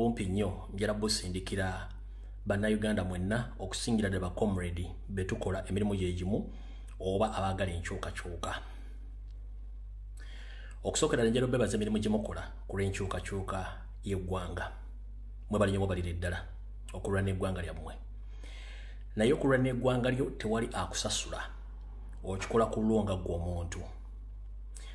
bumpi nnyo njala busindikira bannayuganda mwenna okusingira ddala comrade betukola emirimu gyegimu oba abagala enkyukakyuka. Okusookera njala obebaza emirimu gyemukola ku lw'enkyukakyuka y'eggwanga. Mwe bali nnyo balira ddala okulwanira eggwanga lyammwe. Naye okulwanira eggwanga lyo tewali akusasula. Okikola ku lwonga gw'omuntu.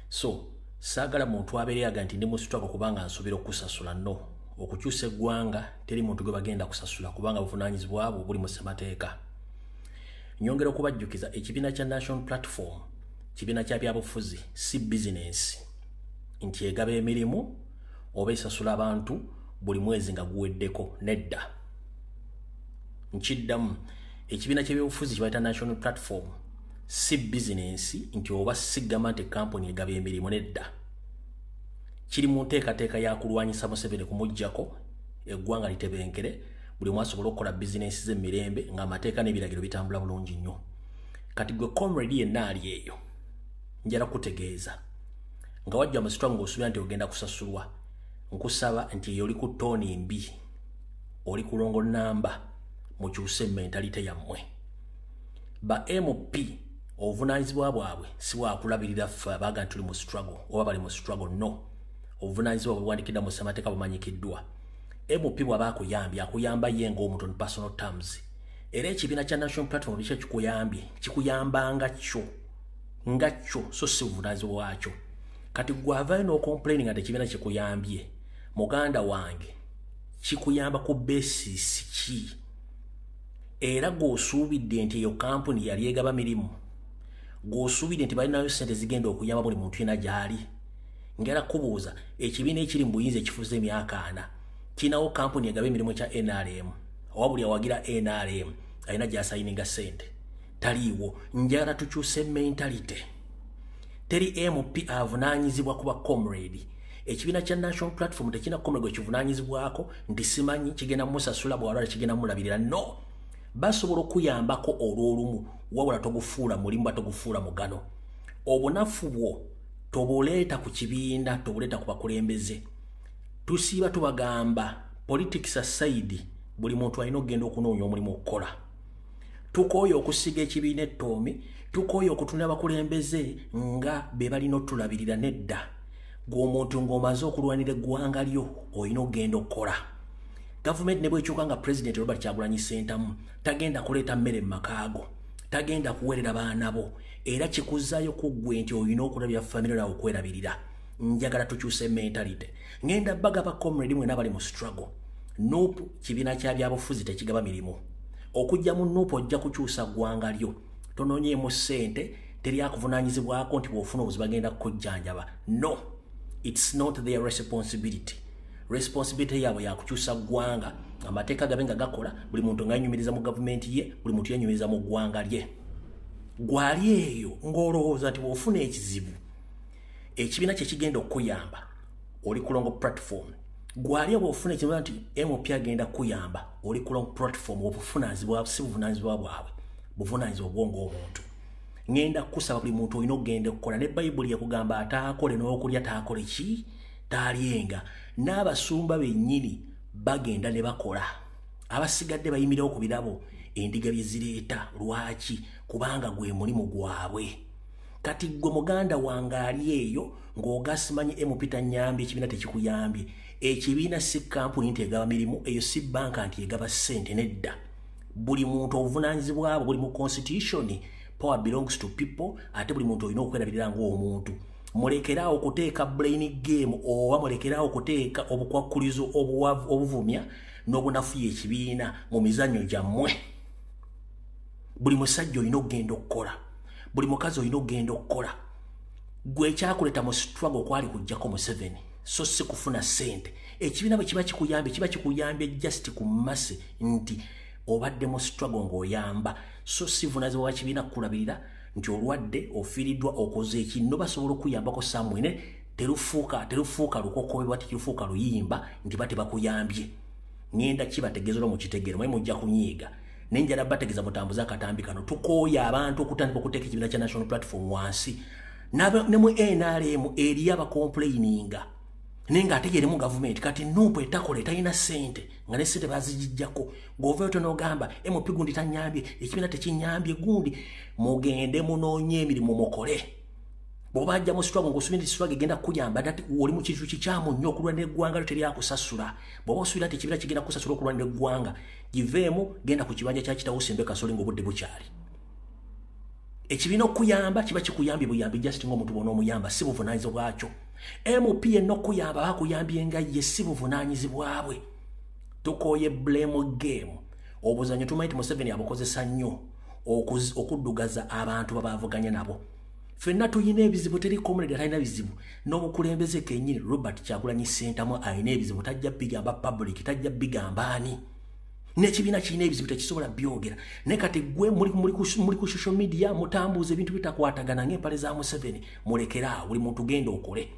So, saagala muntu abeeraga nti ndi mu struggle kubanga nsuubira okusasula no. Okukyusa eggwanga teri muntu gwe bagenda kusasula kubanga buvunaanyizibwa bwo buli mu ssemateeka. Nyongera okubajjukiza ekibiina kya National Platform, kibiina kya byabufuzi, si business. Nti egaba emirimu oba esasula abantu buli mwezi nga guweddeko nedda. Nkiddamu ekibiina ky'ebyobufuzi kibayita National Platform si business nti oba si government company egaba emirimu nedda. Kiri mu nteekateeka ya kulwanyisa Museveni kumuggyako eggwanga litebenkere buli omu asobola okukola business z'emirembe ng'amateeka n'ebiragiro bitambula bulungi nnyo. Kati gwe comrade yenna ali eyo njala kutegeeza nga wajja mu struggle ng'osuubira nti ogenda kusasulwa, nkusaba nti eyo oli ku tooni mbi, oli ku longo nnamba, mukyuse mentalite yammwe. Ba MP obuvunaanyizibwa bwabwe si bwakulabirira ffe abaga nti tuli mu struggle oba bali mu struggle no. Obuvunaanyizibwa bwe buwandikiddwa mu ssemateeka bumanyikiddwa. MP bw'aba akuyambye akuyamba ye ng'omuntu on personal terms. Era ekibiina kya National Platform biki kikuyambye kikuyambanga nga kyo so si buvunaanyizibwa bwakyo. Kati gwavayo n'ocomplaining ati ekibiina kikuyambye muganda wange kikuyamba ku basis ki? Era gw'osuubidde nti eyo kampuni yali egaba mirimu, gw'osuubidde nti balinayo ssente zigenda okuyamba buli muntu yenna gy'ali. Ngera kubuuza ekibiina ekiri mu buyinza ekifuza emyaka 4 kinawo kampuni egaba emirimu kya NRM oba buli awagira NRM alina gy'asayininga ssente taliiwo. Njagala tukyuse mentality. Teri MP avunaanyizibwa kuba comrade. Ekibiina kya National Platform tekina comrade gwe kivunaanyizibwako nti simanyi kigenda musasula bw'alwala kigenda mulabirira no. Basobola okuyambako olw'olumu wabula togufuula mulimu togufuula mugano. Obunafu bwo tobuleeta ku kibiina, tobuleeta ku bakulembeze. Tusiiba tubagamba politics aside buli muntu alina okugenda okunoonya omulimu okukola. Tukooye okusiga ekibiina ettoomi, tukooye okutunira abakulembeze nga be balina otulabirira nedda. Gw'omuntu ng'omaze okulwanira eggwanga lyo olina okugenda okukola. Government ne bw'ekyuka nga President Robert Kyagulanyi Ssentamu tagenda kuleeta mmere mu makaago, tagenda kuweerera baana bo, era kikuzzaayo ku ggwe nti olina okulabira famire yawe okwerabirira. Njagala tukyuse mentality. Ngenda bagaba comrade mwe bali mu struggle. Nope kibiina kya byabufuzi tekigaba mirimu. Okujja mu nope ojja kukyusa ggwanga lyo. Tonoonyeemu ssente, teri akuvunaanyizibwako nti bw'ofuna obuzibu bagenda kukujjanjaba. No, it's not their responsibility. Responsibility yaabwe yakukyusa ggwanga, amateeka gabe nga gakola, buli muntu ng'anyumiriza mu gavumenti ye, buli muntu yenyumiriza mu ggwanga lye. Gwali eyo ng'olowooza nti bw'ofuna ekizibu ekibiina kye kigenda okuyamba oli ku longo platform. Gwali bw'ofuna ekibiina nti MP agenda kuyamba oli ku longo platform obuvunaanyizibwa si buvunaanyizibwa bwabwe, buvunaanyizibwa bwo ng'omuntu. Ngenda kusaba buli muntu olina okugenda okukola. Ne Bayibuli yakugamba ataakole n'okulya taakole ki? Taalyenga. N'abasumba bennyini bagenda ne bakola. Abasigadde bayimirawo ku birabo endiga bye zireeta. Lwaki? Kubanga gwe mulimu gwabwe. Kati gwe muganda wange ali eyo ng'ogasimanyi MP tanyambye ekibiina tekikuyambye. Ekibiina si kampuni nti egaba mirimu, eyo si banka nti egaba ssente nedda. Buli muntu obuvunaanyizibwa buli mu constitution. Power belongs to people. Ate buli muntu olina okwerabirira ng'omuntu. Mulekerawo okuteeka brain game oba mulekerawo okuteeka obukwakkulizo obuvumya n'obunafu y'ekibiina mu mizannyo gyammwe. Buli musajja olina okugenda okukola, buli mukazi olina okugenda okukola. Gwe ekyakuleeta mu struggle kwali kujjako Museveni so si kufuna ssente. Ekibiina bwe kiba kikuyambye just ku mmase nti obadde mu struggle ng'oyamba so si vunaanyizibwa wa kibiina kukulabirira nti olwadde ofiiriddwa okoze ekinno basobola okuyambako samwine terufuuka lukokobebwa tekirufuuka luyimba nti bate bakuyambye. Ngenda kibategeezera mu kitegeero mwe mujja kunyiiga nenjala bategeeza mutambuza akatambi kano tukooya abantu okutandika okuteeka ekibiina kya National Platform wansi ne mu NRM eriyo abacomplaininga Ninga ategere mu government kati nupo etakola etayina sente nga ne sente bazijjako goveto no gamba MOP gundi tanyambye ekibina tekinyambye gundi mugende munonye emirimu mukole bobajja mu struggle ngosubindi struggle genda kuyamba dati oli mu kitu kikyamu nnyo okulwana eggwanga lyo teryakusasula boba osubira tekibira kigenda kusasula okulwana eggwanga giveemu genda ku kibanja kya kitawo Sembe Kasole ng'obudde bukyali ekibina okuyamba kiba kikuyambye buyambi just ng'omuntu bona omuyamba si buvunaanyizibwa bwakyo MOP no kuyamba bakuyambye nga ye si buvunaanyizibwa bwe tukoye blame game obuzanyo tumanyi Museveni abukozesa nnyo okuddugaza abantu babavuganya nabo fenna tuyina ebizibu teri comrade atalina bizibu n'obukulembeze kennyini Robert Kyagulanyi Ssentamu ayina ebizibu tajja bigamba public tajja bigamba ani n'ekibiina kirina ebizibu tekisobola byogera naye kati gwe muli ku social media mutambuuza ebintu bitakwatagana ng'empale za Museveni mulekera buli muntu genda okole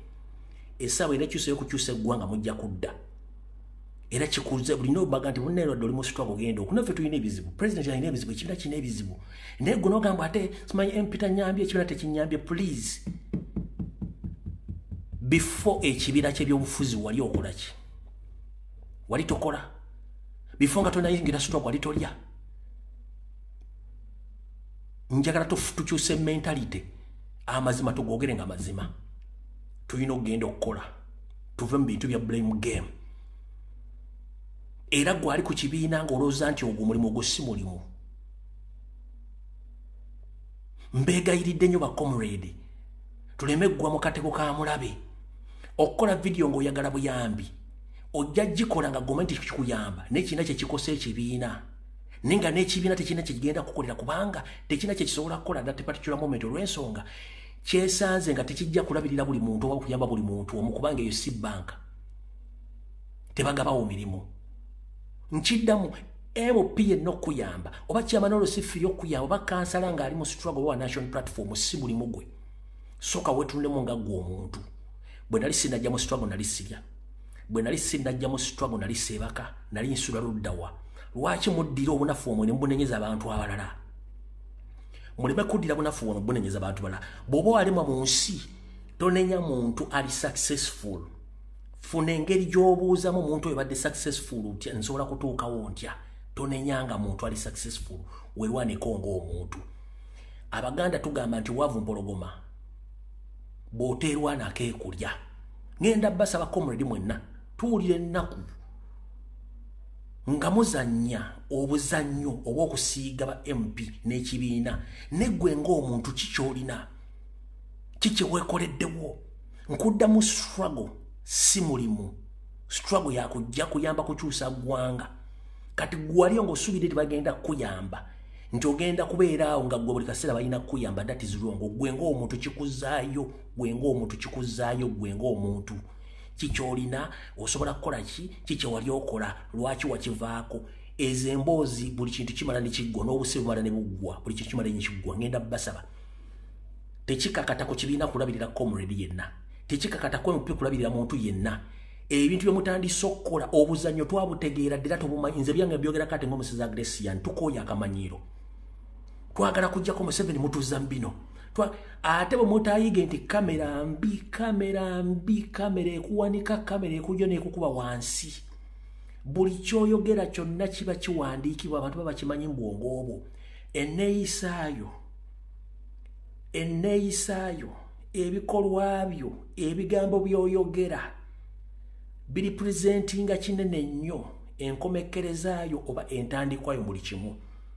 essaawa era kyusa y'okukyusa eggwanga mujja kudda era kikuze bulina obaga nti bunneerwa dde oli mu struggle genda okunaffe tulina ebizibu president alina ebizibu ekibiina kirina ebizibu naye gwe n'ogamba ate simanyi MP tanyambye ekibiina tekinyambye please before ekibiina ky'ebyobufuzi wali okola ki wali tokola before nga tonayingira struggle wali tolya njagala tukyuse mentality amazima tugogere nga mazima tulina okugenda okukola tuve mu bintu bya blame game era gwali ku kibiina ng'olowooza nti ogwo mulimu ogwo si mulimu mbeegayiridde nnyo bakomrade tuleme ggwa mu katego ka mulabe okukola vidiyo ng'oyagala buyambi ojja gikola nga gavumenti kikuyamba n'ekibiina kye kikosa ekibiina nenga n'ekibiina tekirina kye kigenda kukolera kubanga tekirina kye kisobola kukola dda particular moment olw'ensonga kyesanze nga tekijja kulabirira buli muntu oba okuyamba buli muntu omu kubanga eyo si banka tebagabawo mirimu nkiddamu MOP yenna okuyamba oba chairman olosifi y'okuyamba oba kansala ng'ali mu struggle wa national platform si buli mugwe soka wetunulemu nga gwe omuntu bwe nali sinajja mu struggle nali sirya bwe nali sinajja mu struggle nali seebaka nali nsula luddawa lwaki muddira obunafu omwe ne mubunenyeza abantu abalala muleme kuddira bunafu omwe mubunenyeza abantu abalala bw'oba walemwa mu nsi tonenya muntu ali successful funa engeri gy'obuuzamu omuntu oyo badde successful ntya nsobola kutuukawo ntya tonenyanga muntu ali successful werwaneko ng'omuntu abaganda tugamba nti waavu mpologoma bw'oteerwanako ekulya ngenda basaba comrade mwenna tuwulire ennaku nga muzannya obuzannyo oba okusiiga ba MP n'ekibiina neggwe ng'omuntu kikyolina kikyeweekoleddewo nkudda mu struggle si mulimu struggle yakujja kuyamba kukyusa ggwanga kati gwali ng'osuubire tebagenda kuyamba nti ogenda kubeera awo nga gwe buli kaseera balina kuyamba that is wrong gwe ng'omuntu kikuzaayo gwe ng'omuntu kikuzaayo gwe ng'omuntu kikyolina osobola kukola ki wali okola lwaki wakivaako ezo emboozi buli kintu kimala ne kiggwa n'obusibu bumala ne buggwa buli kintu kimala ne kiggwa ngenda basaba tekikakata ku kibiina kulabirira comrade yenna tekikakata ku MP kulabirira muntu yenna ebintu bye mutandise okukola obuzannyo twabutegeera ddera tobumanyi nze byange byogera kati ng'omusezi Agresian tukooya akamanyiiro twagala kujjako Museveni mutuza mbino ate bwe mutayige nti kamera mbi kamera ekuwanika kamera ekujja n'ekukuba wansi buli kyoyogera kyonna kiba kiwandiikibwa abantu baba kimanyi mbwongo obwo enneeyisaayo ebikolwa byo ebigambo by'oyogera biri presentinga kinene nnyo enkomekerezaayo oba entandikwayo buli kimu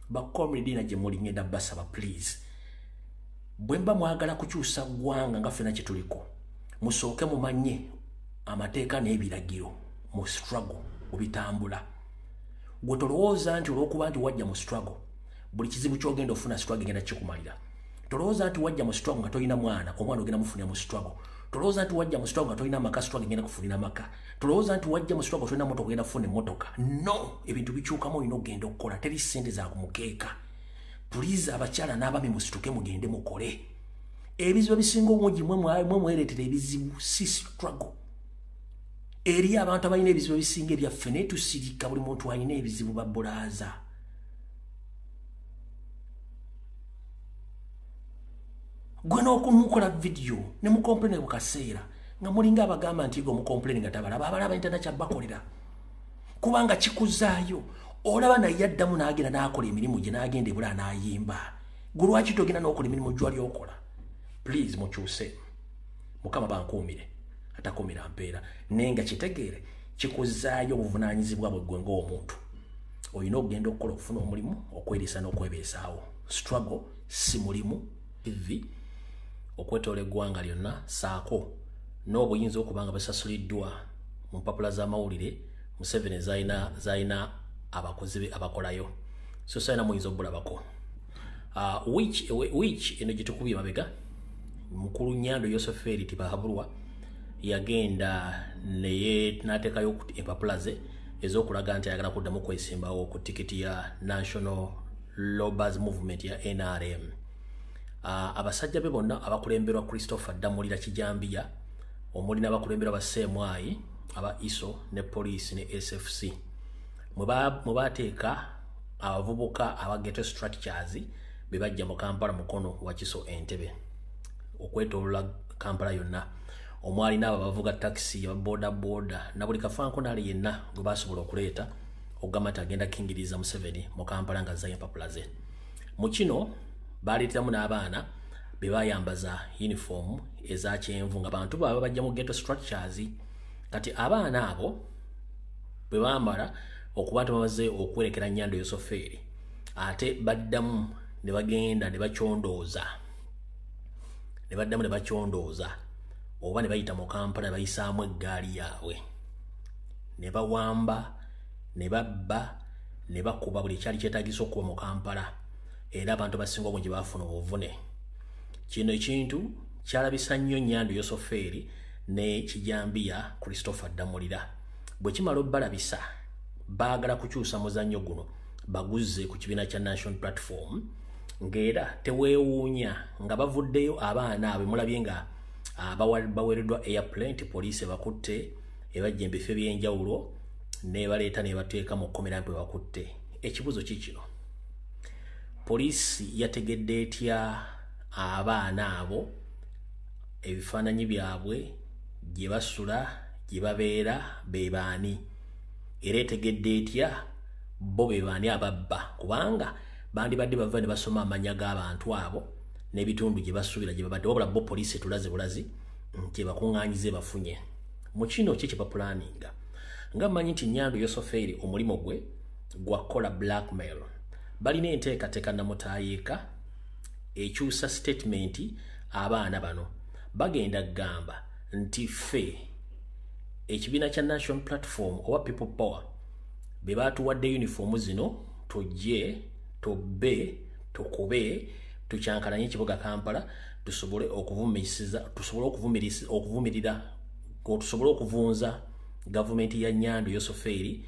bakomredina gye muli ngenda basaba please bwe mba mwagala kukyusa ggwanga nga ffena kye tuliko musooke mumanye amateeka n'ebiragiro mu struggle obitambula gwe tolowooza nti olw'okuba nti wajja mu struggle buli kizibu ky'ogenda ofuna struggle genda kikumalira tolowooza nti wajja mu struggle nga tolina mwana omwana ogenda mufunira mu struggle tolowooza nti wajja mu struggle nga tolina maka struggle genda kufunira maka tolowooza nti wajja mu struggle tolina motoka genda kufuna emmotoka no ebintu bikyukamu olina okugenda okukola teri ssente za kumukeeka pulize abakyala n'abami musituke mugende mukole ebizibu ebisinga obungi mwe mwereetera ebizibu si struggle eri abantu abalina ebizibu ebisinga ebyaffe naye tusirika buli muntu alina ebizibu babulaaza gwe n'okumukola vidiyo ne mukomplene mu kaseera nga mulinga abagamba nti go mu complain nga tabalaba abalaba intana kyabakolera kubanga kikuzaayo olaba naye yaddamu n'agenda n'akola emirimu gye n'agenda ebula n'ayimba gwe lwaki togenda n'okola emirimu gy'wali okola please mukyuse mukama bankuumire atakuumira mpeera naye nga kitegeere kikuzaayo obuvunaanyizibwa bwe gwe ng'omuntu olina okugenda okukola okufuna omulimu okweriisa n'okwebeesaawo struggle si mulimu ivi okwetoola eggwanga lyonna saako n'obuyinza okuba nga basasuliddwa mu mpapula z'amawulire Museveni zalina abakozi be abakolayo so sayina muyinza obbulabako which eno gye tukubye mabega mukulu Nyando Yoseferi Tibahabulwa yagenda naye n'ateekayo empapula ze ez'okulaga nti ayagala kuddamu kwesimbawo ku tikiti ya National Labourers Movement ya NRM. Abasajja be bonna abakulemberwa Christopher Damulira Kijambiya omuli n'abakulemberwa ba Semwai aba ISO ne police ne SFC mubateeka abavubuka aba ghetto structures bebajja mu Kampala mukono wa Kiso Entebbe okwetolola Kampala yonna omwali n'abo bavuga taxi ya boda na buli kafanko nali yenna gwe basobola okuleeta ogamba agenda kingiriza Museveni mu Kampala nga zaye empapula ze mu kino baleeteramu n'abaana be bayambaza uniform eza kyenvu nga bantu baba bajja mu ghetto structures kati abaana abo bwe bamala okuba bamaze okwerekera Nyando Yoseferi ate baddamu ne bagenda ne bakyondooza oba ne bayita mu Kampala ne bayisaamu eggaali yaabwe ne bawamba ne babba ne bakuba buli kyali kyetaagisa okuba mu Kampala era abantu basinga obungi baafuna obuvune kino ekintu kyalabisa nnyo Nyando Yoseferi ne Kijambiya Christopher Damulira bwe kimala obbalabisa baagala kukyusa muzannyo guno baguze ku kibiina kya National Platform ng'era teweewuunya nga bavuddeyo abaana abwe mulabye nga baweereddwa airplane police bakutte ebajja ebifo ebyenjawulo ne baleeta ne bateeka mu kkomera mpe bakutte ekibuzo kikino police yategedde etya abaana abo ebifaananyi byabwe gye basula gye babeera be baani era etegedde etya bo be baani ababba kubanga bandibadde bava ne basoma amanya g'abantu abo n'ebitundu gye basuubira gye babadde wabula bo poliisi etulaze bulazi nti bakuŋŋaanyize bafunye mu kino kye bapulaninga nga mmanyi nti Nyando Yoseferi omulimu gwe gwakola blackmail balina enteekateeka namutaayiika ekyusa statement abaana bano bagenda gamba nti ffe ekibiina kya National Platform oba People Power be baatuwadde uniform zino tujje tubbe tukube tucyankalanye ekibuga Kampala tusobole okuvunza gavumenti ya Nyando Yoseferi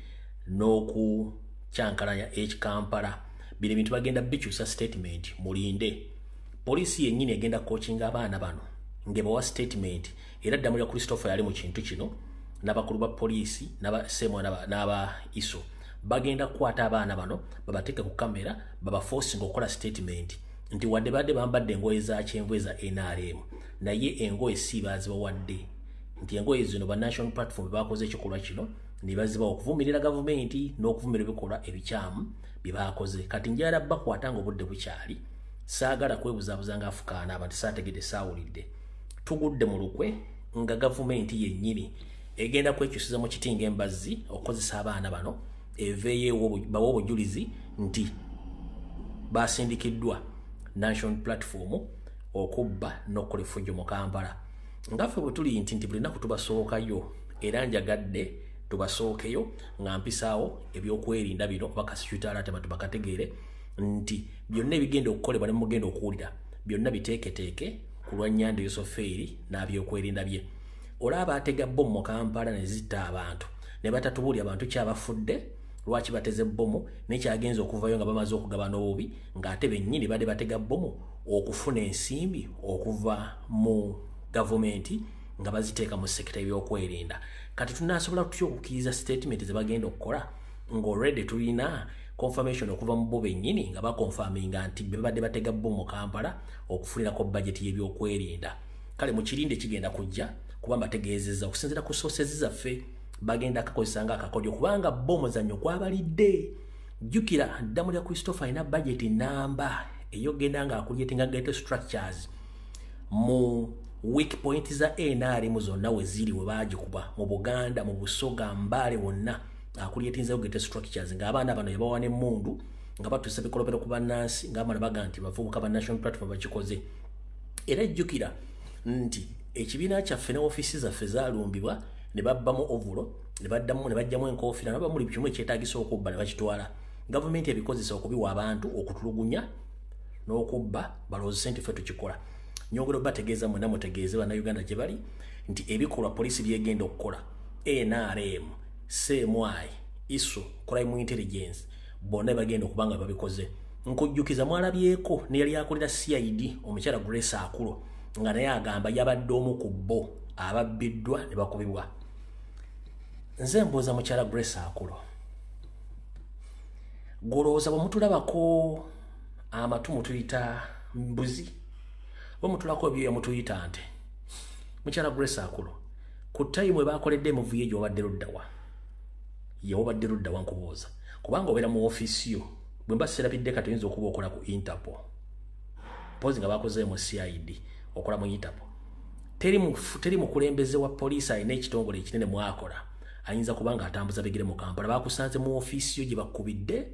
n'okukyankalanya Kampala bino bintu bagenda bikyusa statement mulinde poliisi yennyini egenda coachinga abaana bano ngebawa statement era Damulira Christopher yali mu kintu kino n'abakulu ba poliisi n'abasemwa n'aba ISO bagenda kukwata abaana bano babateeka ku kamera babaforcing okukola statement nti wadde badde bambadde engoye za kyenvu eza NRM naye engoye si bazibawadde nti engoye zino ba National Platform bakoze ekikolwa kino ne baziba okuvumirira gavumenti n'okuvumirira ebikolwa ebikyamu bye bakoze kati njala bakwata nga obudde bukyali saagala kwebuzaabuza nga afukaana abantu saategedde saawulidde tugudde mu lukwe nga gavumenti yennyini egenda kwekyusiza mu kitinga embazzi okukozesa abaana bano eveeyo bawa obujulizi nti basindikiddwa National Platform okubba n'okukola effujjo mu Kampala ngaffe bwe tuli nti buli nnaku tubasookayo era njagadde tubasookeyo nga mpisaawo ebyokwerinda bino bakasitutala tematu bakategeere nti byonna ebigenda okukolebwa ne mugenda okuwulira byonna biteeketeeke ku lwa Nyando Yoseferi n'abyokwerinda bye olaba atega bbomu mu Kampala ne zitta abantu ne batatubuulya abantu kyabafudde lwaki bateze bbomu nekyagenza okuvayo nga bamaze okugabana obubi ng'ate bennyini badde batega bbomu okufuna ensimbi okuva mu gavumenti nga baziteeka mu sekita y'ebyokwerinda kati tunasobola tutya okukkiriza statement ze bagenda okukola ng'already tulina confirmation okuva mu bo bennyini nga bakonfaminga nti babadde batega bbomu mu Kampala okufunirako budget y'ebyokwerinda kale mu kirinde kigenda kujja kuba mbategeezezza okusinziira ku sources zaffe bagenda akakozesa nga akakodyo kubanga bo muzannyo gwabalidde. Jjukira ddamu lya Christopher alina budget namba eyogenda nga akulyetinga gate structures mu weak point za NRM zonna we ziri we bagikuba mu Buganda mu Busoga Mbale wonna akulyetinza gate structures nga abaana bano yabawane mundu nga batusa bikolobero ku bannansi nga amana baga nti bavubuka ba national platform bakikoze. Era jjukira nti ekibiina kyaffe ne offices zaffe zalumbibwa ne babbamu ovulo ne baddamu ne bajjamu enkofiira naba muli kimu ekyetaagisa okubba ne bakitwala. Gavumenti ebikozesa okubiwa abantu okutulugunya n'okubba baloozi sente ffe tukikola. Nyongero bategeeza mwena mutegeeze bana Uganda gye bali nti ebikolwa polisi byegenda okukola NRM, CMI, ISO, Crime Intelligence bonna bagenda okubanga babikoze. Nkujjukiza mwalabyeko ne yali akolera CID omukyala Grace Akulo nga naye agamba yabadde omu ku bo ababbiddwa ne bakubibwa. Nze mbuuza mukyala Grace Akulo, golooza bwe mutulabako amatu mutuyita mbuzi bwe mutulako ebyoya mutuyita nte. Mukyala Grace Akulo, ku time we bakoledde emuvuyo egyo wabadde luddawa? Yewabadde luddawa nkubuuza kubanga obeera mu office yo bwe mba serabidde kati oyinza okuba okola ku Interpol pozi nga bakoze mu CID okola mu Interpol. Teri mukulembeze wa poliisi alina ekitongole ekinene mwakola ayinza kubanga atambuza bigere mu Kampala bakusanze mu office yo gye bakubidde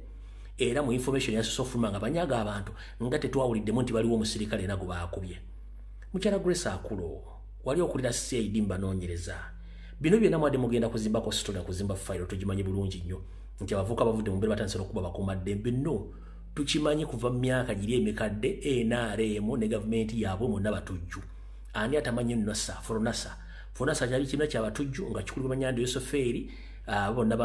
era mu information ya sofuma nga banyaga abantu nga tetwawuliddemu nti baliwo omusirikale nago baakubye. Mukyala Grace Akulo, wali okulira CID mbanoonyereza bino byonna mwadde mugenda kuzimbako story na kuzimba file tugimanyi bulungi nnyo nti abavuka bavudde mu mbere batandise okuba bakuumaddembe. No, tukimanyi kuva mu myaka giri emikadde NRM ne gavumenti yaabwe mwonna batujju. Ani atamanyi NASA Fonasa kyali kibiina ky'abatujju nga kikulibwa Nyando Yoseferi bonna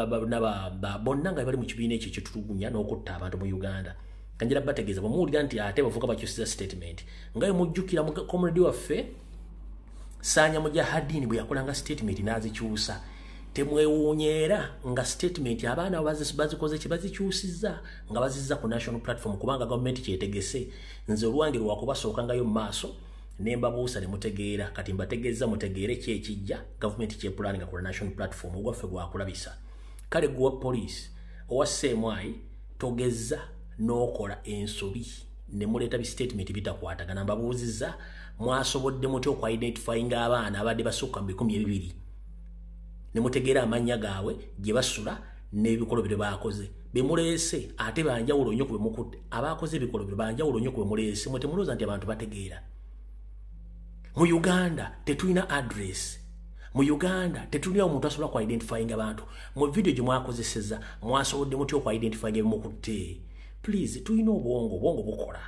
nga bali mu kibiina ekyo kyetulugunya n'okutta abantu mu Uganda. Kanjira bategeeza bamuwulira nti ate bavuka bakyusiza statement ngayo mujjukira mu comrade waffe Sanya Mujahadini bwe yakolanga statement n'azikyusa. Temwewuunyera nga statement abaana bazikoze kye bazikyusiza nga bazizza ku national platform kubanga gavumenti kyetegese. Nze olwange lwakubasooka ngayo mu maaso ne mbabuusa ne mutegeera kati mbategeeza mutegeere ki ekijja gavumenti kyepulaninga ku national platform ogwaffe gwakulabisa. Kale gwa police owa CMI togeza n'okola ensobi ne muleeta bi statement bitakwatagana. Mbabuuzizza mwasobodde mutya okwa identifying abaana abadde basukka mu 200 ne mutegeera amannya gaabwe gye basula n'ebikolobero bakoze bemuleese ate banjawulo nnyo kwe mukutte abakoze ebikolobero banjawulo nnyo kwe muleese mwe temulooza nti abantu bategeera. Mu Uganda tetulina address. Mu Uganda tetulina omuntu asobola ku identifying abantu. Mu video gye mwakozeseza mwasobodde mutya okwa identifying ebimukutte. Please tulina obwongo bukola.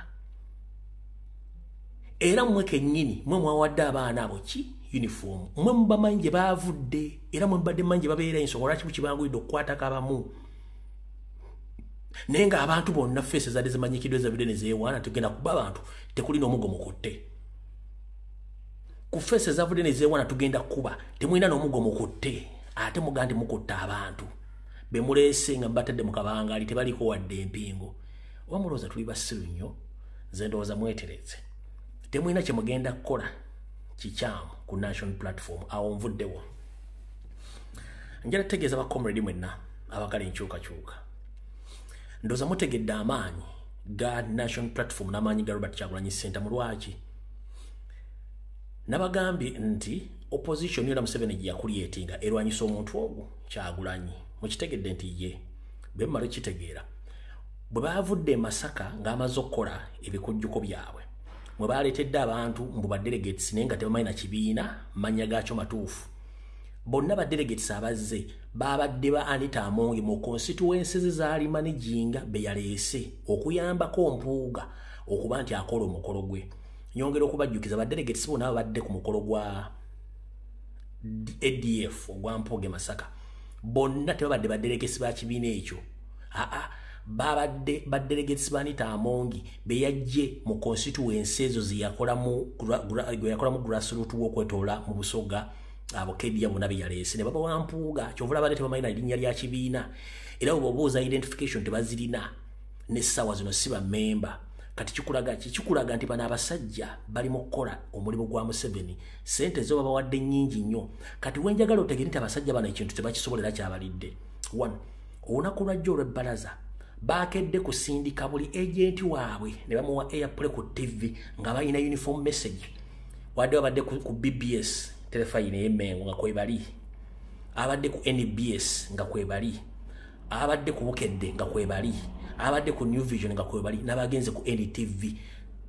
Era mwe kennyini mwe mwawadde abaana abo ki uniform mwe mubamanyi gye baavudde era mwe mbadde manyi gye babeera ensonga lwaki bukibanguyidde okukwatako abamu naye nga abantu bonna feesi zadde zimanyikiddwa ezabidde ne zeewaana tugenda kuba abantu tekulina omugo mukutte. Ku feesi ezavudde ne zeewaana tugenda kuba temulina n'omugo mukutte ate muga nti mukutte abantu be muleese nga mbatadde mu kabangaali tebaliko wadde empingo. Oba mulowooza tuli basiru nnyo? Nze ndowooza mwetereze. Temulina kye mugenda kukola kikyamu ku national platform awo nvuddewo. Njala tegeeza ba comrade mwenna abagala enkyukakyuka. Ndowooza mutegedde amaanyi ga national platform n'amaanyi ga Robert Kyagulanyi Ssentamu mu lwaki. Nabagambye nti opposition yona Museveni gye yakulyetinga erwanyisa omuntu ogwo Kyagulanyi. Mukitegedde nti ye bemmala kitegeera. Bwe baavudde Masaka ng'amaze okukola ebikujjuko byabwe mwe baaleetedde abantu mbu badelegates naye nga tebamanyi na kibiina mannya gaakyo matuufu. Bonna badelegates abazze baabadde ba Anita Amongi mu constituencies zaali managinga be yaleese okuyambako Mpuuga okuba nti akola omukolo gwe. Nyongera okubajjukiza badelegates bonna babadde ku mukolo gwa ADF ogwa Mpuuga Masaka. Bonna tebabadde badelegates ba kibiina ekyo. Babadde badelegates ba Anita Amongi be yajje mu constituency ezo ziyakolamu grassroots w'okwetoola mu Busoga abo kedia bonna be yaleese ne baba wa Mpuuga kyovula badde tebamanyi na linnya lya kibiina era obuuza identification tebazirina n'essaawa zino si ba member. kati kikulaga nti bano abasajja bali mu kukola omulimu gwa Museveni sente zo babawadde nnyingi nnyo kati wenjagala otegere nti abasajja bano ekintu tebakisobolera kyabalidde. 1 olunaku lwajjo olw'ebbalaza bakedde kusindika buli agenti waabwe ne bamuwa airplay ku TV nga balina uniform message wadde babadde ku BBS telefayina y'Emmengo nga kwebali, abadde ku NBS nga kwebali, abadde ku Bukedde nga kwebali, abadde ku New Vision nga kwebali, n'abagenze ku NTV.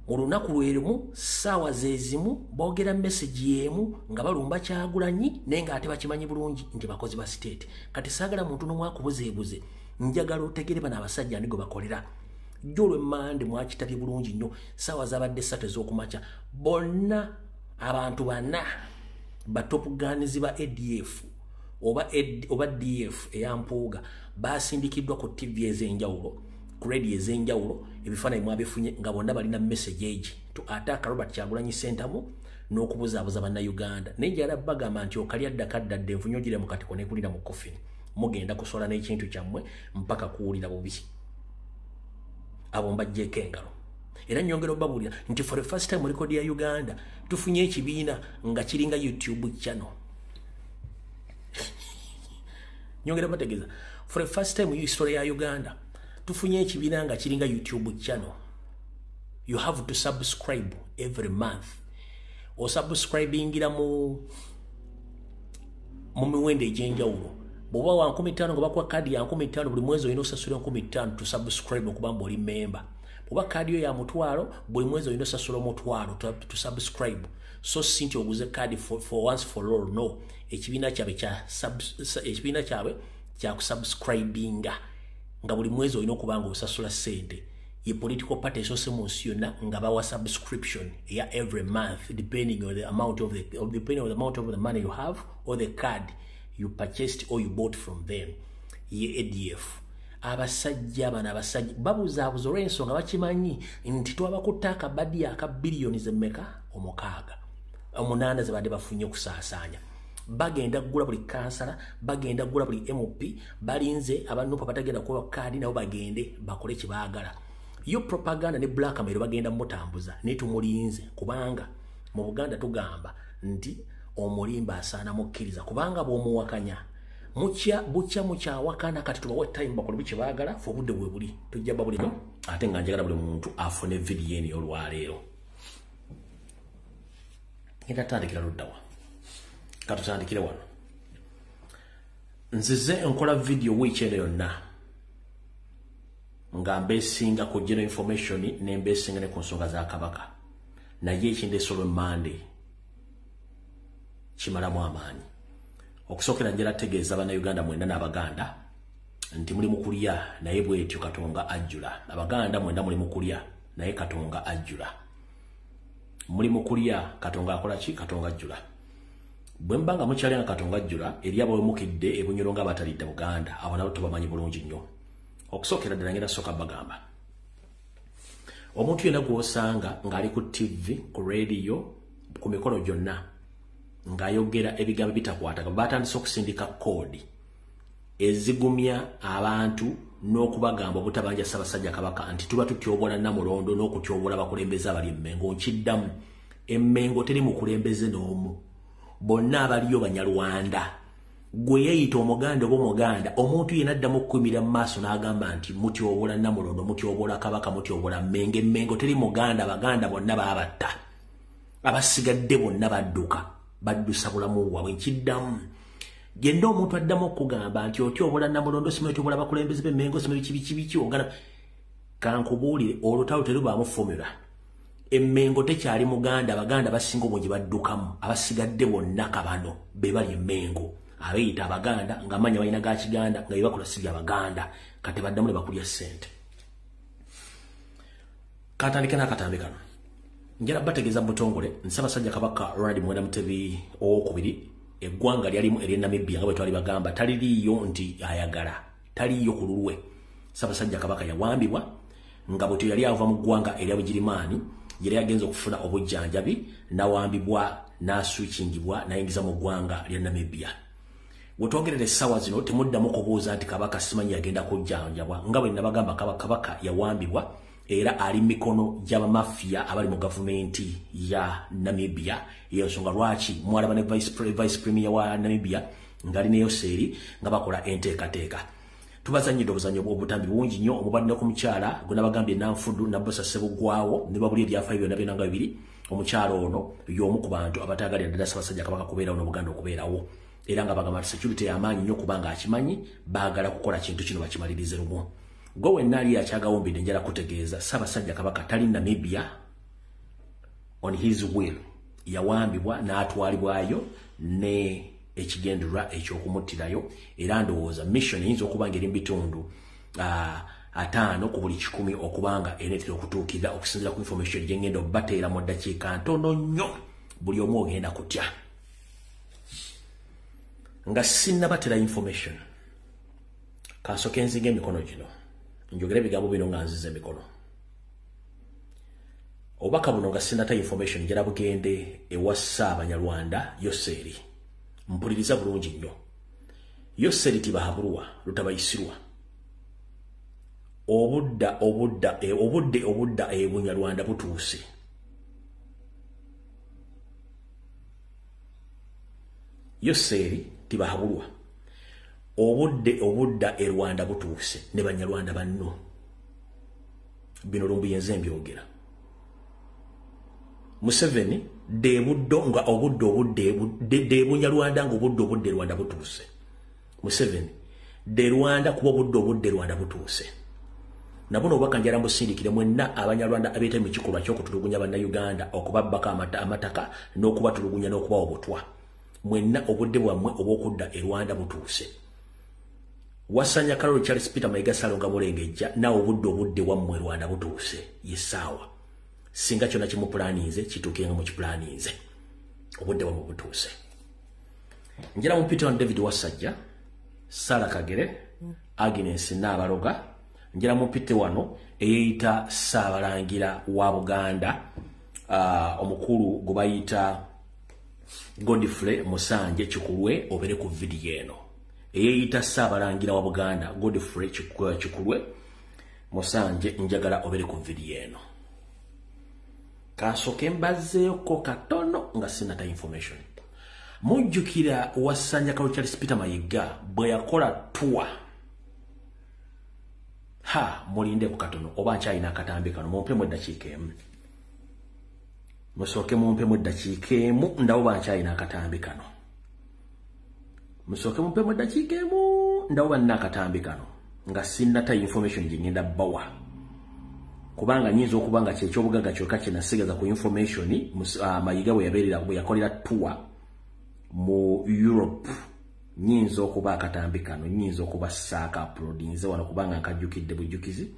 Mu lunaku lwerumu ssaawa zezimu boogera message y'emu nga balumba Kyagulanyi naye nga ate bakimanyi bulungi nti bakozi ba state. Kati saagala muntu n'omu akubuzeebuze, njagala otegere bano abasajja ani gwe bakolera. Jjo olw'Emmande mwakitabye bulungi nnyo, ssaawa zabadde 3 ez'okumakya bonna abantu bana batopuganizi ba ADF oba DF eyampuuga basindikiddwa ku TV ez'enjawulo, ku radio ez'enjawulo, ebifaananyi mwabifunye nga bonna balina message egi to attack Robert Kyagulanyi Ssentamu n'okubuzaabuza bannayuganda. Naye njagala bagamba nti okalya ddakaddadde enfunyogire mu katiko nekulira mu coffin, mugenda kusola n'ekintu kyammwe mpaka kuwulira bubi. Abo mbajjeeko engalo. Era nyongera obabuulira nti for the first time mu rekodi ya Uganda tufunye ekibiina nga kiringa YouTube channel. Nyongera bategeeza for the first time in history ya Uganda tufunye ekibiina nga kiringa YouTube channel. You have to subscribe every month. O subscribingira mu miwendo egy'enjawulo. Bw'oba wa 15 nga bakuwa kadi ya 15 buli mwezi olina osasula 15 to subscribe okubanga oli member. Bw'oba kadi yo ya mutwalo buli mwezi olina osasula omutwalo to subscribe. So sinti oguze kadi for once for all. No, ekibiina kyabwe kya kusubscribinga nga buli mwezi olina okubanga osasula sente. Ye political party esose mu nsi yonna nga bawa subscription ya every month depending on the amount of the money you have or the card you purchased or you bought from them. Ye ADF abasajja bana abasajja babuzaabuza olw'ensonga bakimanyi nti twabakutta akabadi aka billions zemmeka 8 ze badde bafunye okusaasaanya. Bagenda kugula buli kansala, bagenda kugula buli MP, balinze abanupa batagenda kuba kadi nabo bagende bakole kibaagala. Yo propaganda ne blackmail bagenda mutambuza netumulinze kubanga mu Buganda tugamba nti omulimba asaana mukkiriza kubanga bw'omuwakanya bucha mukyawakana kati tubawe time bakole biche baagala fo budde bwe buli tujja babuli ate nga njagala buli muntu afune video eni olwaleero. Ita tandikira luddawa katutandikire wano nzize nkola video weekend yonna nga mbesinga ku general information ne mbesinga ne ku nsonga za Kabaka naye ekindeese olw'Emmande kimalamu amaanyi. Okusokera njera tegeeza bana Uganda mwenda n'Abaganda nti muli mukulya naye bwetyo Katonga ajjula. Abaganda mwenda muli mukulya naye Katonga ajjula. Muli mukulya Katonga akola ki? Katonga ajjula. Bwe mbanga mukyali nga Katonga ajjula eri abo mukidde ebunyoro nga batalidde Buganda abo nabo tubamanyi bulungi nnyo. Okusokera ddala ngenda soka bagamba omuntu yenna gw'osanga ng'ali ku TV, ku radio, ku mikono gyonna ng'ayogera ebigambo bitakwataga batandise okusindika koodi ezigumya abantu n'okubagamba obutabanja Ssaabasajja Kabaka nti tuba tutyobola Namulondo n'okutyobola abakulembeze abali Emmengo. Nkiddamu Emmengo teri mukulembeze n'omu, bonna abaliyo Banyarwanda. Gwe yeeyita Omuganda oba Omuganda, omuntu yenna addamu okukumira mu maaso n'agamba nti mutyobola Namulondo, mutyobola Kabaka, mutyobola Mmengo. Emmengo teri Muganda, Abaganda bonna baabatta, abasigadde bonna baddusa bulamu bwabwe. Nkiddamu genda omuntu addamu okugamba nti otyobola Namulondo, simanyi otyobola abakulembeze b'Emmengo, simanyi kibiki ogana kankubuulire olutalo terubaamu formula. Emmengo tekyali Muganda, Abaganda basinga obungi baddukamu, abasigadde bonna kabano be bali Emmengo. Abeeyita Abaganda ng'amanya balina ga Kiganda nga yebakola si Abaganda kati baddamu ne bakulya ssente. Katandike n'akatambi kano njala bategeeza butongole Ssaabasajja Kabaka Ronald Muwenda Mutebi owokubiri eggwanga lyalimu ery'e Namibia nga bwe twali bagamba taliriiyo nti ayagala, taliiyo ku lulwe. Ssaabasajja Kabaka yawambibwa nga bwe yali ava mu ggwanga erya Bugirimaani yali agenza okufuna obujjanjabi n'awambibwa n'aswikingibwa n'ayingiza mu ggwanga lya Namibia. Bwe twogerera essaawa zino temuddamu kubuuza nti Kabaka simanyi yagenda kujjanjabwa nga bwe nabagamba Kabaka yawambibwa era ali mikono gy'aba mafia abali mu gavumenti ya Namibia. Iyo nsonga lwaki mwalaba ne vice premier wa Namibia ngali ne Yoseri nga bakola enteekateeka. Tubazanyidde obuzanyo bw'obutambi bungi nnyo omubadde ku mukyala gwe nabagambye Nanfudu Nabosa Sebugwawo ne babuli ebyafaayo byonna byonna bibiri. Omukyala ono y'omu ku bantu abataagalira ddala Ssaabasajja Kabaka kubeerawo n'Obuganda okubeerawo. Era nga bagamba security y'amaanyi nnyo kubanga akimanyi baagala kukola kintu kino bakimalirize lumu. Gwe wenna ali akyagawombedde njala kutegeeza Ssaabasajja Kabaka tali Namibia on his will. Yawambibwa n'atwalibwayo ne ekigendererwa eky'okumuttirayo era ndowooza mission eyinza okuba ng'eri mu bitundu 5 ku buli 100 okubanga eneetera okutuukirira okusinziira ku information gye ngenda obbateera mu ddakiika ntono nnyo buli omu ogenda kutya. Nga sinnabatera information kansooke nzinga emikono gino njogera ebigambo bino nga nziza emikono. Obubaka buno nga sinnata information njala bugende ewa Ssaabanyarwanda Yoseri. Mpuliriza bulungi nnyo. Yoseri Tibahabulwa Lutabayisirwa. Obudde Bunyarwanda butuuse. Yoseri Tibahabulwa. Obudda e Rwanda butuuse ne Banyarwanda banno. Bino lumbuyenze mbyogera. Museveni de buddo nga de Bunyarwanda nga obudde Rwanda butuuse. Museveni de Rwanda kuba obudde Rwanda butuuse. Nabuno obubaka njala mbusindikire mwenna Abanyarwanda abeeta mu kikolwa ky'okutulugunya Bannayuganda okubabbako amataka n'okubatulugunya n'okubawa obutwa. Mwenna obudde bwammwe obw'okudda e Rwanda butuuse. Wasanya Carol Charles Peter Mayiga Salonga Mulengejja nawe obudde wammwe Rwanda butuuse yesaawa. Singa kyonna kimupulaninze kituukenga mu kipulaninze. Obudde wammwe butuuse. Njala mu Peter David Wasajja, Sara Kagere, Agnes Nabaloga, njala mu Peter wano eyeyita Ssaabalangira wa Buganda, omukulu gwe bayita Godfrey Musanje Kikulwe obere ku video eno. Eyeyita Ssaabalangira wa Buganda Godfrey Kikulwe Musanje njagala obere ku video eno. Kansooke mbazeeko katono nga sinata information. Mujjukira Wasanya Carol Charles Peter Mayiga bwe yakola tour. Mulinde ku katono oba nkyalina akatambi kano mumpemu eddakiika emu. Musooke mumpemu eddakiika emu ndawo bankyalina akatambi kano. Musooke mumpemu eddakiika emu ndawo banna akatambi kano nga sinnata information gye ngenda bbawa. Kubanga nyinza okuba nga kyekyobugaga kyokka kye nasigaza ku information Mayiga bwe yakolera tour mu Europe. Nyinza okuba akatambi kano nyinza okuba saaka uploadinze wano kubanga nkajjukidde bujjukizi